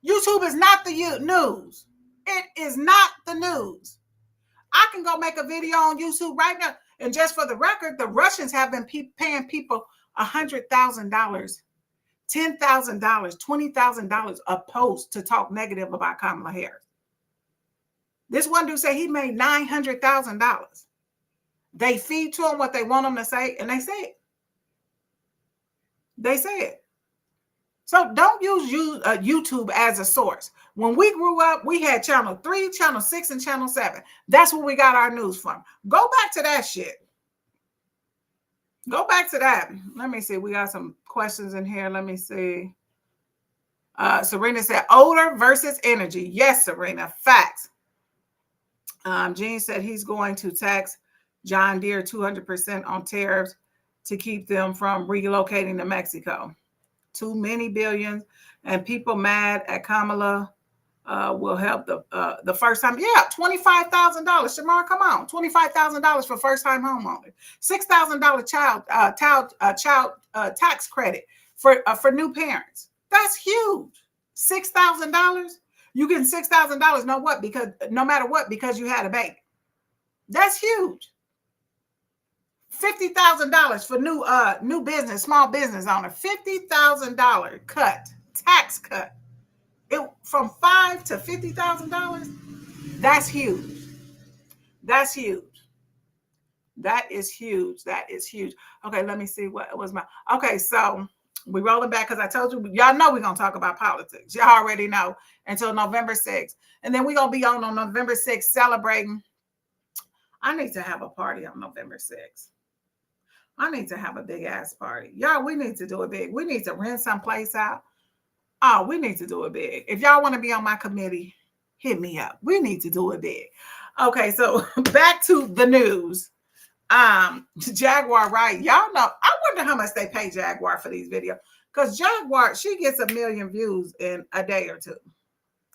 YouTube is not the news. It is not the news. I can go make a video on YouTube right now. And just for the record, the Russians have been paying people $100,000, $10,000, $20,000 a post to talk negative about Kamala Harris. This one dude said he made $900,000. They feed to him what they want him to say, and they say it. They say it. So don't use YouTube as a source. When we grew up, we had Channel 3, Channel 6, and Channel 7. That's where we got our news from. Go back to that shit. Go back to that. Let me see. We got some questions in here. Let me see. Serena said, odor versus energy. Yes, Serena. Facts. Gene said he's going to tax John Deere 200% on tariffs to keep them from relocating to Mexico. Too many billions, and people mad at Kamala will help the first time. Yeah, $25,000. Shamar, come on, $25,000 for first time homeowners. $6,000 child tax credit for new parents. That's huge. $6,000. You getting $6,000. No what? Because no matter what, because you had a baby. That's huge. $50,000 for new business, small business owner. $50,000 cut, tax cut. From $5,000 to $50,000. That's huge. That's huge. That is huge. That is huge. Okay, let me see what was my. Okay, so we rolling back because I told you, y'all know we're gonna talk about politics. Y'all already know until November 6th, and then we're gonna be on November 6th celebrating. I need to have a party on November 6th. I need to have a big ass party. Y'all, we need to do it big. We need to rent some place out. Oh, we need to do it big. If y'all want to be on my committee, hit me up. We need to do it big. Okay, so back to the news. Jaguar, right? Y'all know, I wonder how much they pay Jaguar for these videos. Because Jaguar, she gets 1 million views in a day or two.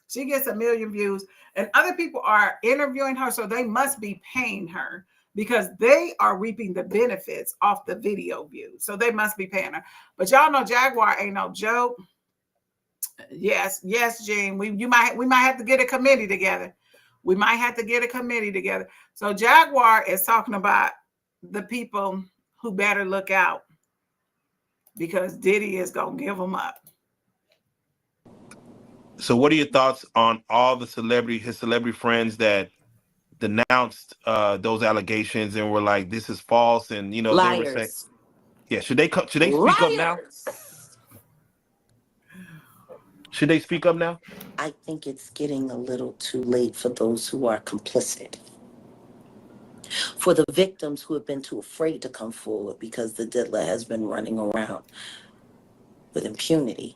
She gets 1 million views. And other people are interviewing her, so they must be paying her, because they are reaping the benefits off the video views. So they must be paying her. But y'all know Jaguar ain't no joke. Yes, Gene. We might have to get a committee together. We might have to get a committee together. So Jaguar is talking about the people who better look out, because Diddy is gonna give them up. So what are your thoughts on all the his celebrity friends that denounced those allegations and were like, this is false, and they were saying, yeah, should they speak up now? Should they speak up now? I think it's getting a little too late for those who are complicit. For the victims who have been too afraid to come forward because the diddler has been running around with impunity.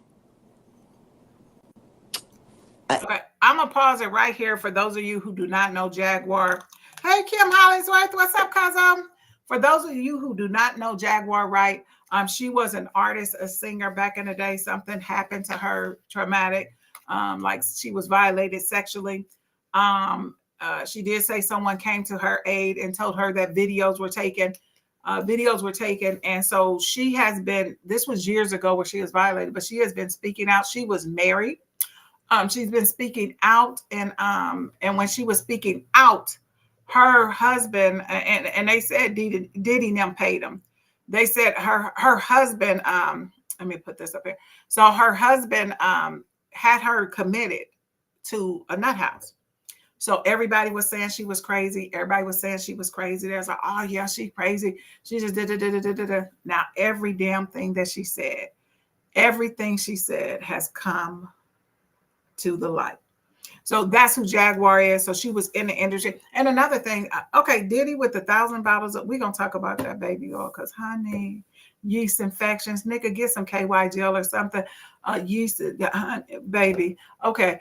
Okay, I'm gonna pause it right here for those of you who do not know Jaguar. Hey, Kim Hollingsworth, what's up, cousin? For those of you who do not know Jaguar, right? She was an artist, a singer back in the day. Something happened to her, traumatic, like she was violated sexually. She did say someone came to her aid and told her that videos were taken. And so she has been, this was years ago where she was violated, but she has been speaking out. She was married. She's been speaking out, and when she was speaking out, her husband, and they said Diddy and them paid him. They said her husband, let me put this up here. So her husband had her committed to a nut house. So everybody was saying she was crazy. Everybody was saying she was crazy. There's like, oh yeah, she's crazy. She just did. Now every damn thing that she said, everything she said has come to the light. So that's who Jaguar is. So she was in the industry. And another thing, okay, Diddy with 1,000 bottles of, we're going to talk about that baby oil, because honey, yeast infections, nigga, get some KY gel or something. Yeast, baby. Okay,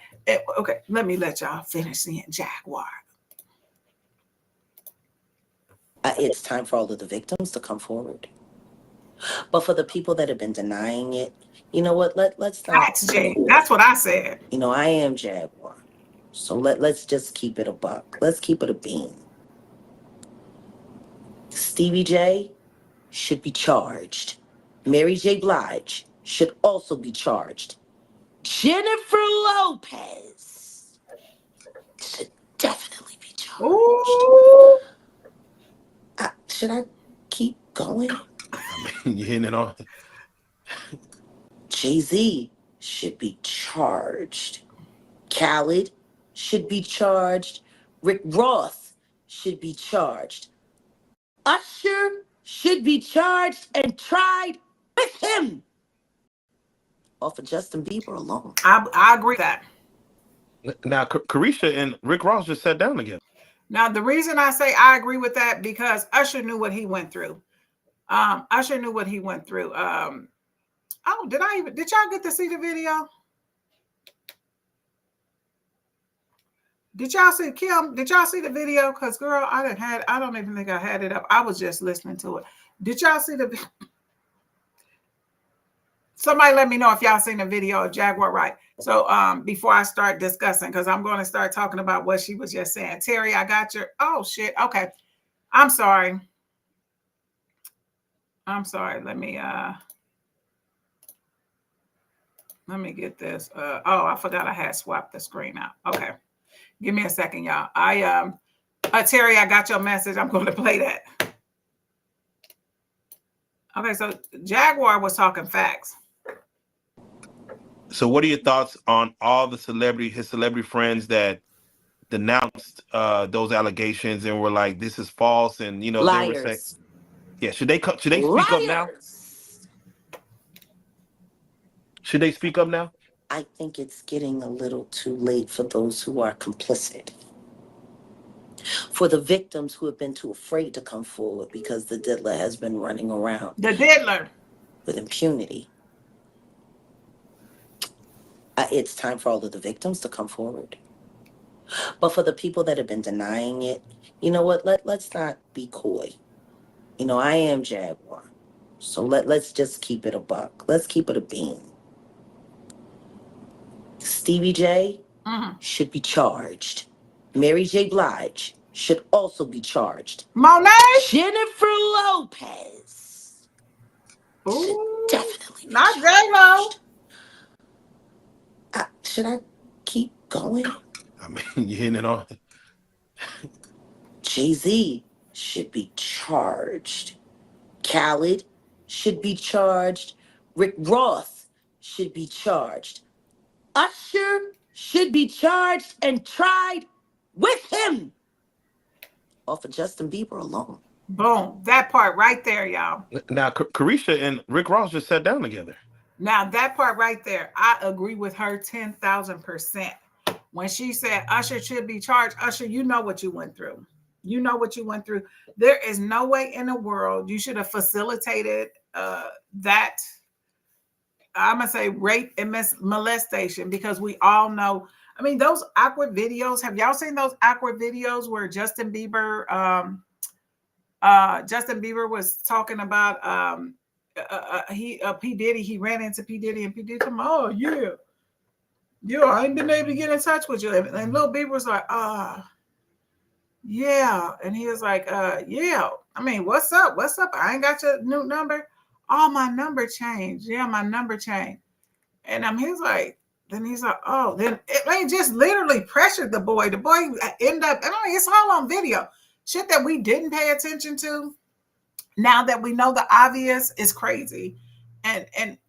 let me let y'all finish seeing Jaguar. It's time for all of the victims to come forward. But for the people that have been denying it, you know what? Let's not. That's what I said. I am Jaguar. So let's just keep it a buck. Let's keep it a bean. Stevie J, should be charged. Mary J. Blige should also be charged. Jennifer Lopez should definitely be charged. Ooh. Should I keep going? I mean, you're hitting it on. Jay-Z should be charged. Khaled should be charged. Rick Ross should be charged. Usher should be charged and tried with him. Off of Justin Bieber alone. I agree with that. Now, Carisha and Rick Ross just sat down together. Now, the reason I say I agree with that, because Usher knew what he went through. Usher knew what he went through. Oh, did y'all get to see the video? Did y'all see, Kim? Did y'all see the video? Because girl, I don't even think I had it up. I was just listening to it. Did y'all see the? Somebody let me know if y'all seen the video of Jaguar Wright. So before I start discussing, because I'm going to start talking about what she was just saying. Terry, I got your. Oh shit. Okay, I'm sorry. Let me get this. Oh, I forgot I had swapped the screen out. Okay. Give me a second, y'all. Terry, I got your message. I'm going to play that. Okay, so Jaguar was talking facts. So what are your thoughts on all his celebrity friends that denounced those allegations and were like, this is false, and they were saying, yeah, should they speak up now? Should they speak up now? I think it's getting a little too late for those who are complicit. For the victims who have been too afraid to come forward because the diddler has been running around. The diddler. With impunity. It's time for all of the victims to come forward. But for the people that have been denying it, you know what? Let's not be coy. I am Jaguar. So let's just keep it a buck. Let's keep it a bean. Stevie J should be charged. Mary J. Blige should also be charged. Monet? Jennifer Lopez should definitely be not charged. Should I keep going? I mean, you're hitting it on. Jay-Z should be charged. Khaled should be charged. Rick Ross should be charged. Usher should be charged and tried with him. Off of Justin Bieber alone. Boom. That part right there, y'all. Now, Carisha and Rick Ross just sat down together. Now, that part right there, I agree with her 10,000%. When she said Usher should be charged, Usher, you know what you went through. You know what you went through. There is no way in the world you should have facilitated that, I'm going to say, rape and molestation, because we all know. I mean, those awkward videos, have y'all seen those awkward videos where Justin Bieber was talking about P. Diddy, he ran into P. Diddy, and P. Diddy told him, oh, yeah, I ain't been able to get in touch with you. And Lil Bieber was like, yeah. And he was like, yeah. I mean, what's up? I ain't got your new number. Oh, my number changed. Yeah, my number changed. And he's like, oh, then it just literally pressured the boy. The boy ended up, it's all on video. Shit that we didn't pay attention to. Now that we know the obvious is crazy. And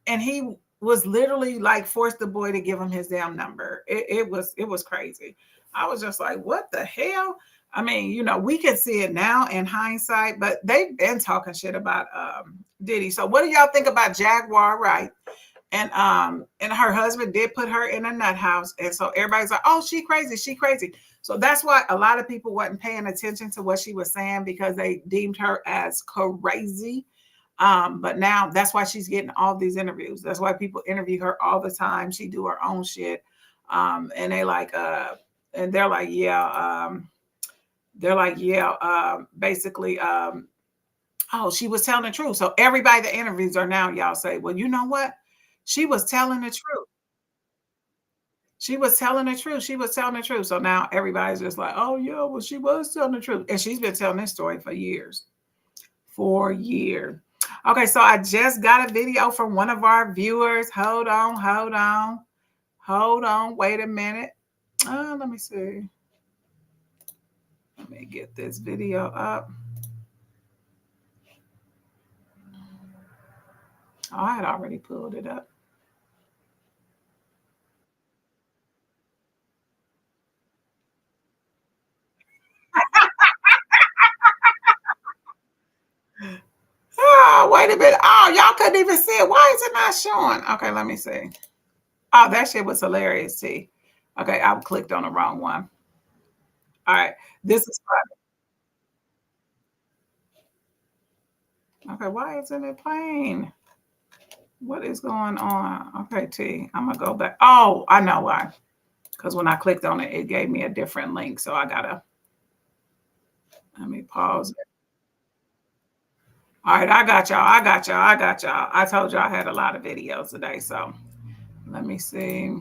he was literally like forced the boy to give him his damn number. It was crazy. I was just like, what the hell? I mean, we can see it now in hindsight, but they've been talking shit about Diddy. So what do y'all think about Jaguar Wright? And her husband did put her in a nut house. And so everybody's like, oh, she crazy. So that's why a lot of people wasn't paying attention to what she was saying, because they deemed her as crazy. But now that's why she's getting all these interviews. That's why people interview her all the time. She do her own shit. And they're like, basically, oh, she was telling the truth. So everybody that interviews her now, y'all say, well, you know what? She was telling the truth. She was telling the truth. So now everybody's just like, oh, yeah, well, she was telling the truth. And she's been telling this story for years. Okay, so I just got a video from one of our viewers. Hold on. Wait a minute. Let me see. Let me get this video up. Oh, I had already pulled it up. Oh, wait a minute. Oh, y'all couldn't even see it. Why is it not showing? Okay, let me see. Oh, that shit was hilarious, T. Okay, I clicked on the wrong one. All right, this is funny. Okay, why isn't it playing? What is going on? Okay, T, I'm gonna go back. Oh, I know why. Because when I clicked on it, it gave me a different link. So I gotta, let me pause it. All right, I got y'all. I told y'all I had a lot of videos today. So let me see.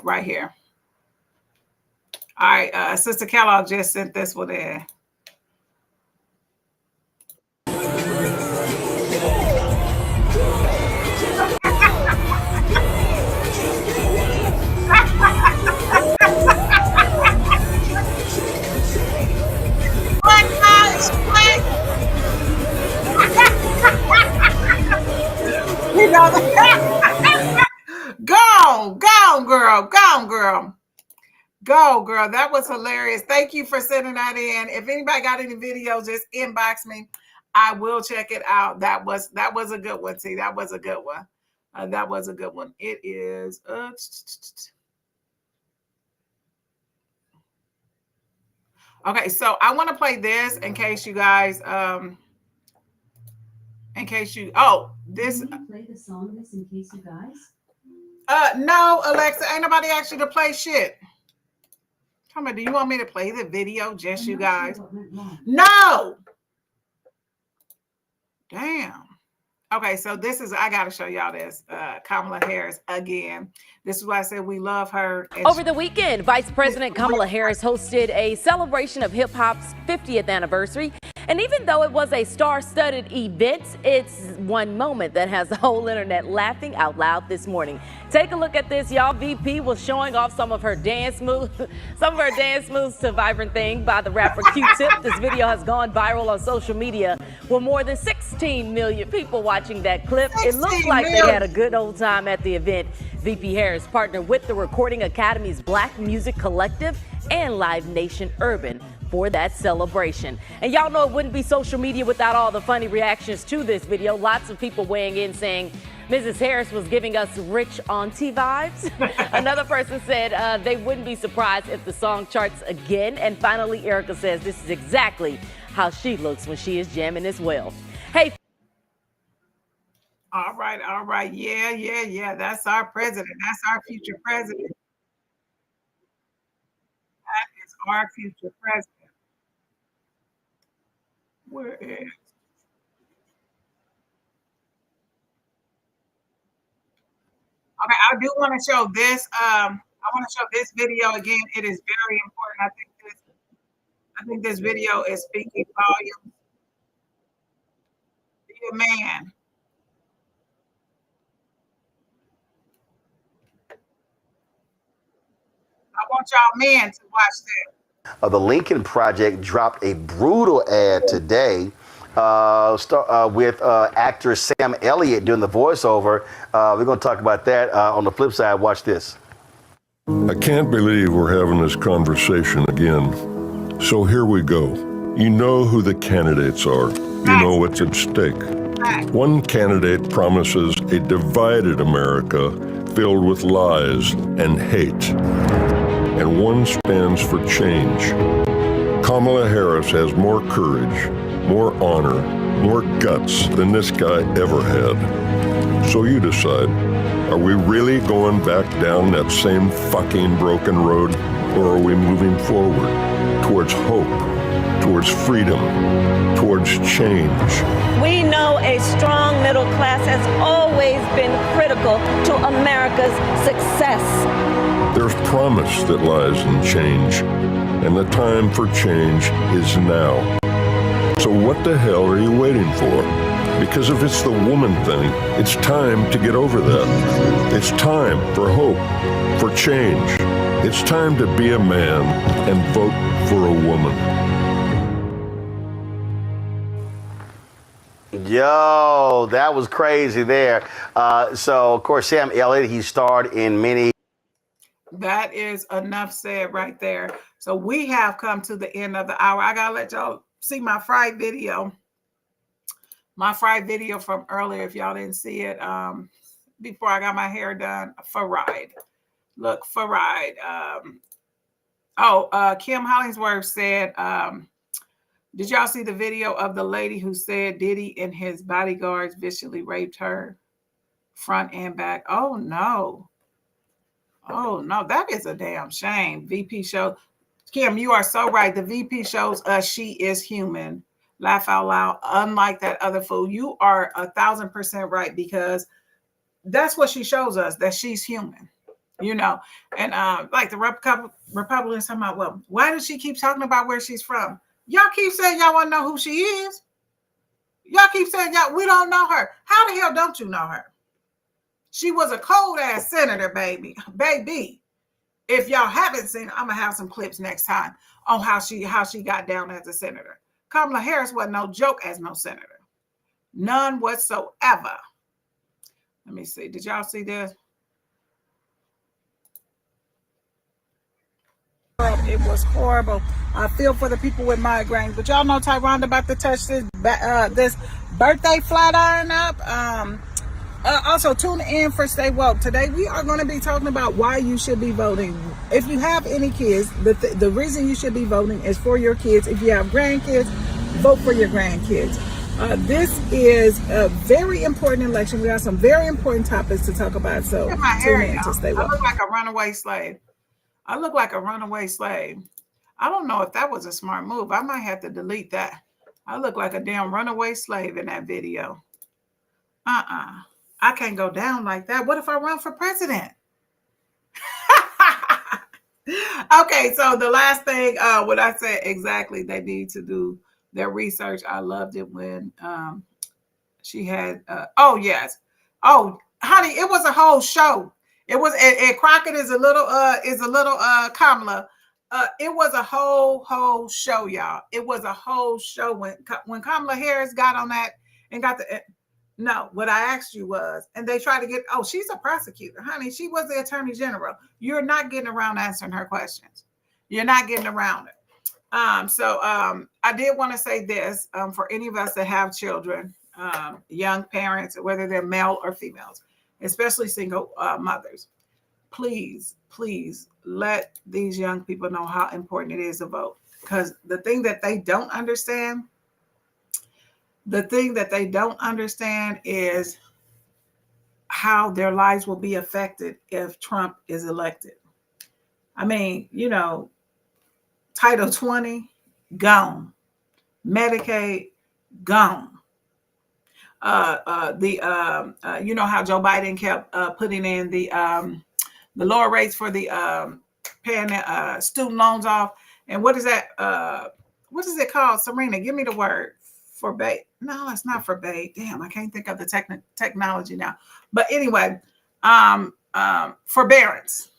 Right here. All right, Sister Kellogg just sent this one in. You know that. Go, girl. That was hilarious. Thank you for sending that in. If anybody got any videos, just inbox me. I will check it out. That was a good one. See, that was a good one. It is. Okay, so I want to play this in case you guys. This. Can you play the song this in case you guys? No, Alexa, ain't nobody asked you to play shit. Tell me, do you want me to play the video, just you guys? No. Damn. Okay, so this is, I got to show y'all this. Kamala Harris again. This is why I said we love her. Over the weekend, Vice President Kamala Harris hosted a celebration of hip hop's 50th anniversary. And even though it was a star-studded event, it's one moment that has the whole internet laughing out loud this morning. Take a look at this, y'all. VP was showing off some of her dance moves, to Vibrant Thing by the rapper Q-Tip. This video has gone viral on social media with more than 16 million people watching that clip. It looks like they had a good old time at the event. VP Harris partnered with the Recording Academy's Black Music Collective and Live Nation Urban for that celebration. And y'all know it wouldn't be social media without all the funny reactions to this video. Lots of people weighing in saying Mrs. Harris was giving us rich auntie vibes. Another person said they wouldn't be surprised if the song charts again. And finally, Erica says this is exactly how she looks when she is jamming as well. Hey. All right. Yeah. That's our president. That's our future president. That is our future president. Where is? Okay, I do want to show this. I want to show this video again. It is very important. I think this video is speaking volumes. Be a man. I want y'all men to watch that. The Lincoln Project dropped a brutal ad today with actor Sam Elliott doing the voiceover. We're going to talk about that on the flip side. Watch this. I can't believe we're having this conversation again. So here we go. You know who the candidates are. You know what's at stake. One candidate promises a divided America filled with lies and hate. And one stands for change. Kamala Harris has more courage, more honor, more guts than this guy ever had. So you decide, are we really going back down that same fucking broken road, or are we moving forward towards hope, towards freedom, towards change? We know a strong middle class has always been critical to America's success. There's promise that lies in change, and the time for change is now. So what the hell are you waiting for? Because if it's the woman thing, it's time to get over that. It's time for hope, for change. It's time to be a man and vote for a woman. Yo, that was crazy there. So, of course, Sam Elliott, he starred in many. That is enough said right there. So we have come to the end of the hour. I gotta let y'all see my fried video. My fried video from earlier, if y'all didn't see it, before I got my hair done, fried. Look, fried. Kim Hollingsworth said, did y'all see the video of the lady who said Diddy and his bodyguards viciously raped her front and back? Oh, no. Oh, no, that is a damn shame. VP show. Kim, you are so right. The VP shows us she is human. Laugh out loud. Unlike that other fool, you are 1,000% right, because that's what she shows us, that she's human, you know. And like the Republicans talking about, well, why does she keep talking about where she's from? Y'all keep saying y'all want to know who she is. Y'all keep saying we don't know her. How the hell don't you know her? She was a cold ass senator, baby. If y'all haven't seen her, I'm gonna have some clips next time on how she got down as a senator. Kamala Harris wasn't no joke as no senator. None whatsoever. Let me see. Did y'all see this? It was horrible. I feel for the people with migraines, but y'all know Tyronda about to touch this birthday flat iron up. Also, tune in for Stay Woke. Today, we are going to be talking about why you should be voting. If you have any kids, the reason you should be voting is for your kids. If you have grandkids, vote for your grandkids. This is a very important election. We have some very important topics to talk about. So, tune in to Stay Woke. I look like a runaway slave. I don't know if that was a smart move. I might have to delete that. I look like a damn runaway slave in that video. I can't go down like that. What if I run for president? Okay, so the last thing, what I said exactly, they need to do their research. I loved it when she had, oh, honey, it was a whole show. It was, and Crockett is a little Kamala. It was a whole show, y'all. It was a whole show when Kamala Harris got on that and got the. No, what I asked you was, and they tried to get, she's a prosecutor, honey. She was the attorney general. You're not getting around answering her questions. You're not getting around it. I did want to say this for any of us that have children, young parents, whether they're male or females, especially single mothers, please let these young people know how important it is to vote. Because the thing that they don't understand is how their lives will be affected if Trump is elected. I mean, Title 20, gone. Medicaid, gone. How Joe Biden kept putting in the lower rates for the paying student loans off. And what is that? What is it called? Serena, give me the word. Forbade. No, it's not forbade. Damn, I can't think of the technology now. But anyway, forbearance.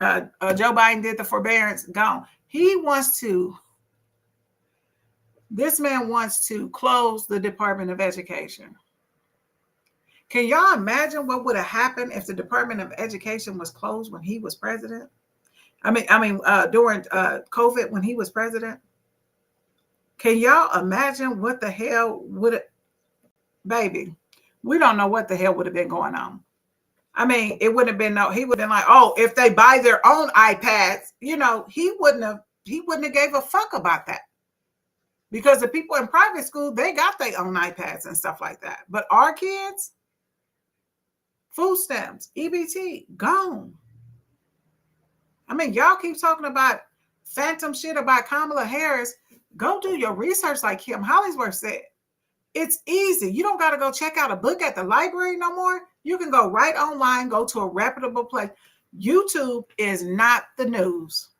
Joe Biden did the forbearance, gone. This man wants to close the Department of Education. Can y'all imagine what would have happened if the Department of Education was closed when he was president? I mean, during COVID when he was president. Can y'all imagine what the hell would it, baby? We don't know what the hell would have been going on. I mean, it wouldn't have been he would have been like, if they buy their own iPads, he wouldn't have gave a fuck about that. Because the people in private school, they got their own iPads and stuff like that. But our kids, food stamps, EBT, gone. I mean, y'all keep talking about phantom shit about Kamala Harris. Go do your research like Kim Hollingsworth said. It's easy. You don't got to go check out a book at the library no more. You can go right online, go to a reputable place. YouTube is not the news.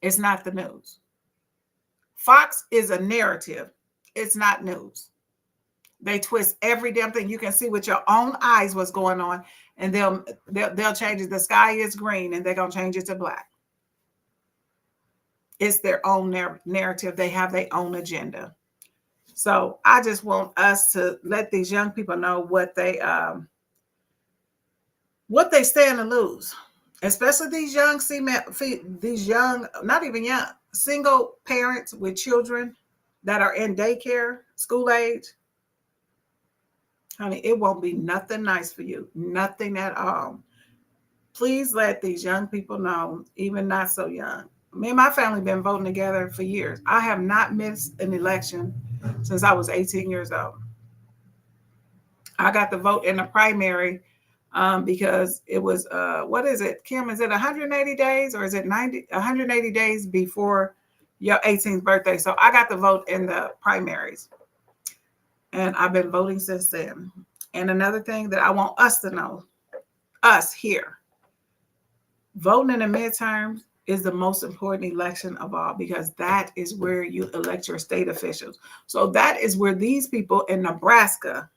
It's not the news. Fox is a narrative. It's not news. They twist every damn thing. You can see with your own eyes what's going on, and they'll change it. The sky is green, and they're gonna change it to black. It's their own narrative. They have their own agenda. So I just want us to let these young people know what they stand to lose, especially these young not even young, single parents with children that are in daycare, school age. Honey, it won't be nothing nice for you, nothing at all. Please let these young people know, even not so young. Me and my family have been voting together for years. I have not missed an election since I was 18 years old. I got the vote in the primary because it was, what is it, Kim? Is it 180 days or is it 180 days before your 18th birthday? So I got the vote in the primaries. And I've been voting since then. And another thing that I want us to know, us here, voting in the midterms is the most important election of all, because that is where you elect your state officials. So that is where these people in Nebraska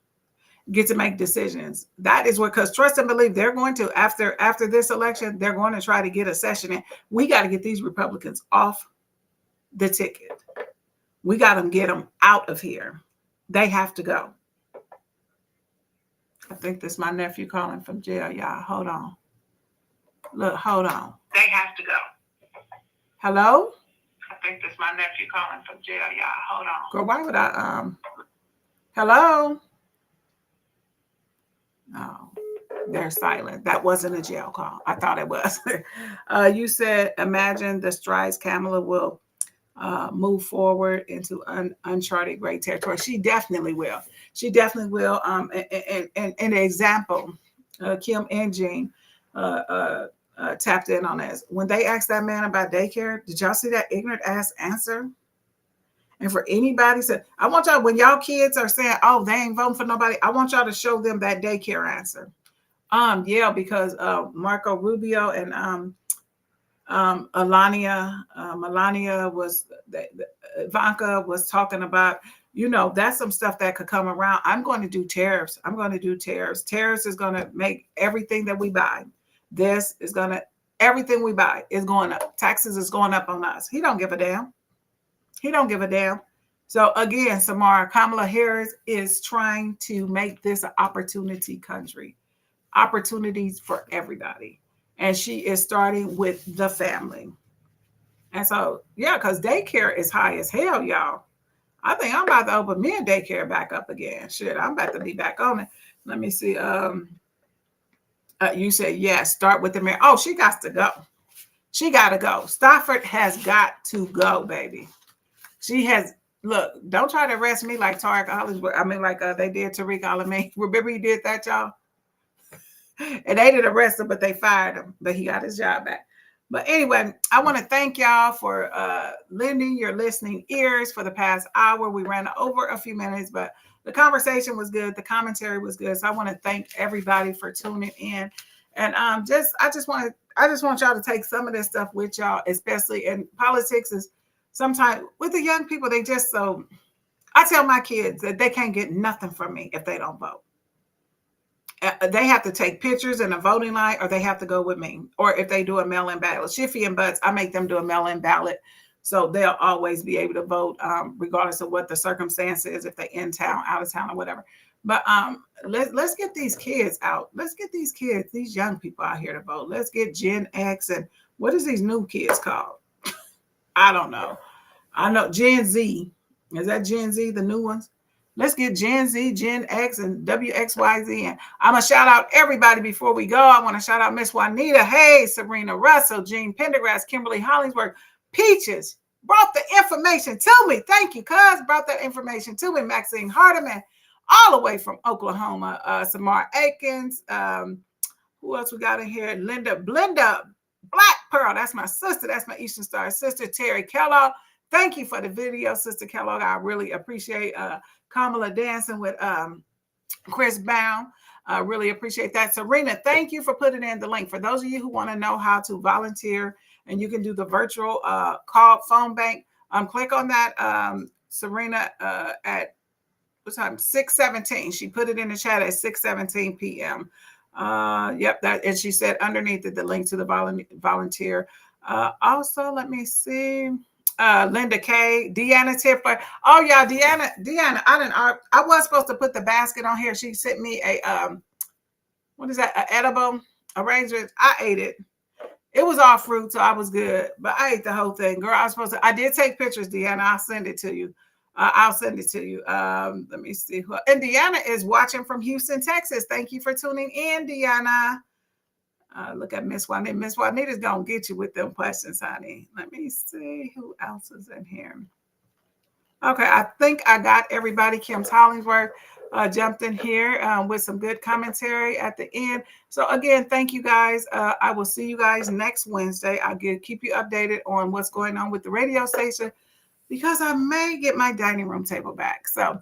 get to make decisions. That is where, because trust and believe, they're going to, after this election, they're going to try to get a session in. We got to get these Republicans off the ticket. We got to get them out of here. They have to go. I think this is my nephew calling from jail, y'all. Hold on. Look, hold on. They have to go. Hello? I think this is my nephew calling from jail, y'all. Hold on. Girl, why would I, hello? No, they're silent. That wasn't a jail call. I thought it was. You said, imagine the strides Kamala will move forward into uncharted great territory. She definitely will. She definitely will. And an example, Kim and Jean tapped in on this. When they asked that man about daycare, did y'all see that ignorant ass answer? And for anybody said, I want y'all, when y'all kids are saying, oh, they ain't voting for nobody, I want y'all to show them that daycare answer. Yeah, because Marco Rubio and Melania was, Ivanka was talking about, you know, that's some stuff that could come around. I'm going to do tariffs. I'm going to do tariffs. Tariffs is going to make everything that we buy. This is going to, everything we buy is going up. Taxes is going up on us. He don't give a damn. He don't give a damn. So again, Samara, Kamala Harris is trying to make this an opportunity country. Opportunities for everybody. And she is starting with the family. And so, yeah, because daycare is high as hell, y'all. I think I'm about to open me a daycare back up again. Shit, I'm about to be back on it. Let me see. You said, yes, start with the mayor. Oh, she got to go. She got to go. Stafford has got to go, baby. She has, look, don't try to arrest me like Tariq Hollis. I mean, like they did Tariq Alameen. Remember he did that, y'all? And they didn't arrest him, but they fired him. But he got his job back. But anyway, I want to thank y'all for lending your listening ears for the past hour. We ran over a few minutes, but the conversation was good. The commentary was good. So I want to thank everybody for tuning in. And I just want y'all to take some of this stuff with y'all, especially in politics. Is sometimes with the young people, they just so. I tell my kids that they can't get nothing from me if they don't vote. They have to take pictures in a voting line, or they have to go with me. Or if they do a mail-in ballot, Shiffy and Butts, I make them do a mail-in ballot, so they'll always be able to vote, regardless of what the circumstance is, if they're in town, out of town, or whatever. But let's get these kids out. Let's get these kids, these young people out here to vote. Let's get Gen X and what is these new kids called? I don't know. I know Gen Z. Is that Gen Z, the new ones? Let's get Gen Z, Gen X, and WXYZ. And I'm going to shout out everybody before we go. I want to shout out Miss Juanita Hayes, Sabrina Russell, Jean Pendergrass, Kimberly Hollingsworth, Peaches brought the information to me. Thank you, cuz. Brought that information to me. Maxine Hardiman, all the way from Oklahoma. Samar Akins. Who else we got in here? Linda Blenda Black Pearl. That's my sister. That's my Eastern Star sister, Terry Kellogg. Thank you for the video, Sister Kellogg. I really appreciate Kamala dancing with Chris Brown. I really appreciate that. Serena, thank you for putting in the link. For those of you who want to know how to volunteer, and you can do the virtual phone bank, Click on that, Serena, at what time? 6:17. She put it in the chat at 6:17 p.m. Yep, that, and she said underneath it the link to the volunteer. Also, let me see. Linda K, Deanna Tipper. Oh yeah, Deanna. I was supposed to put the basket on here. She sent me a what is that? An edible arrangement. I ate it. It was all fruit, so I was good. But I ate the whole thing, girl. I did take pictures, Deanna. I'll send it to you. Let me see. And Deanna is watching from Houston, Texas. Thank you for tuning in, Deanna. Look at Miss Juanita. Miss Juanita's going to get you with them questions, honey. Let me see who else is in here. Okay, I think I got everybody. Kim Hollingsworth jumped in here with some good commentary at the end. So again, thank you guys. I will see you guys next Wednesday. I'll keep you updated on what's going on with the radio station, because I may get my dining room table back. So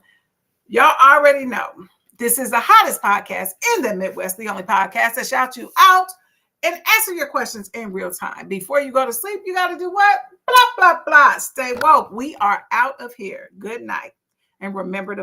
y'all already know this is the hottest podcast in the Midwest, the only podcast that shouts you out and answer your questions in real time. Before you go to sleep, you got to do what? Blah, blah, blah. Stay woke. We are out of here. Good night. And remember to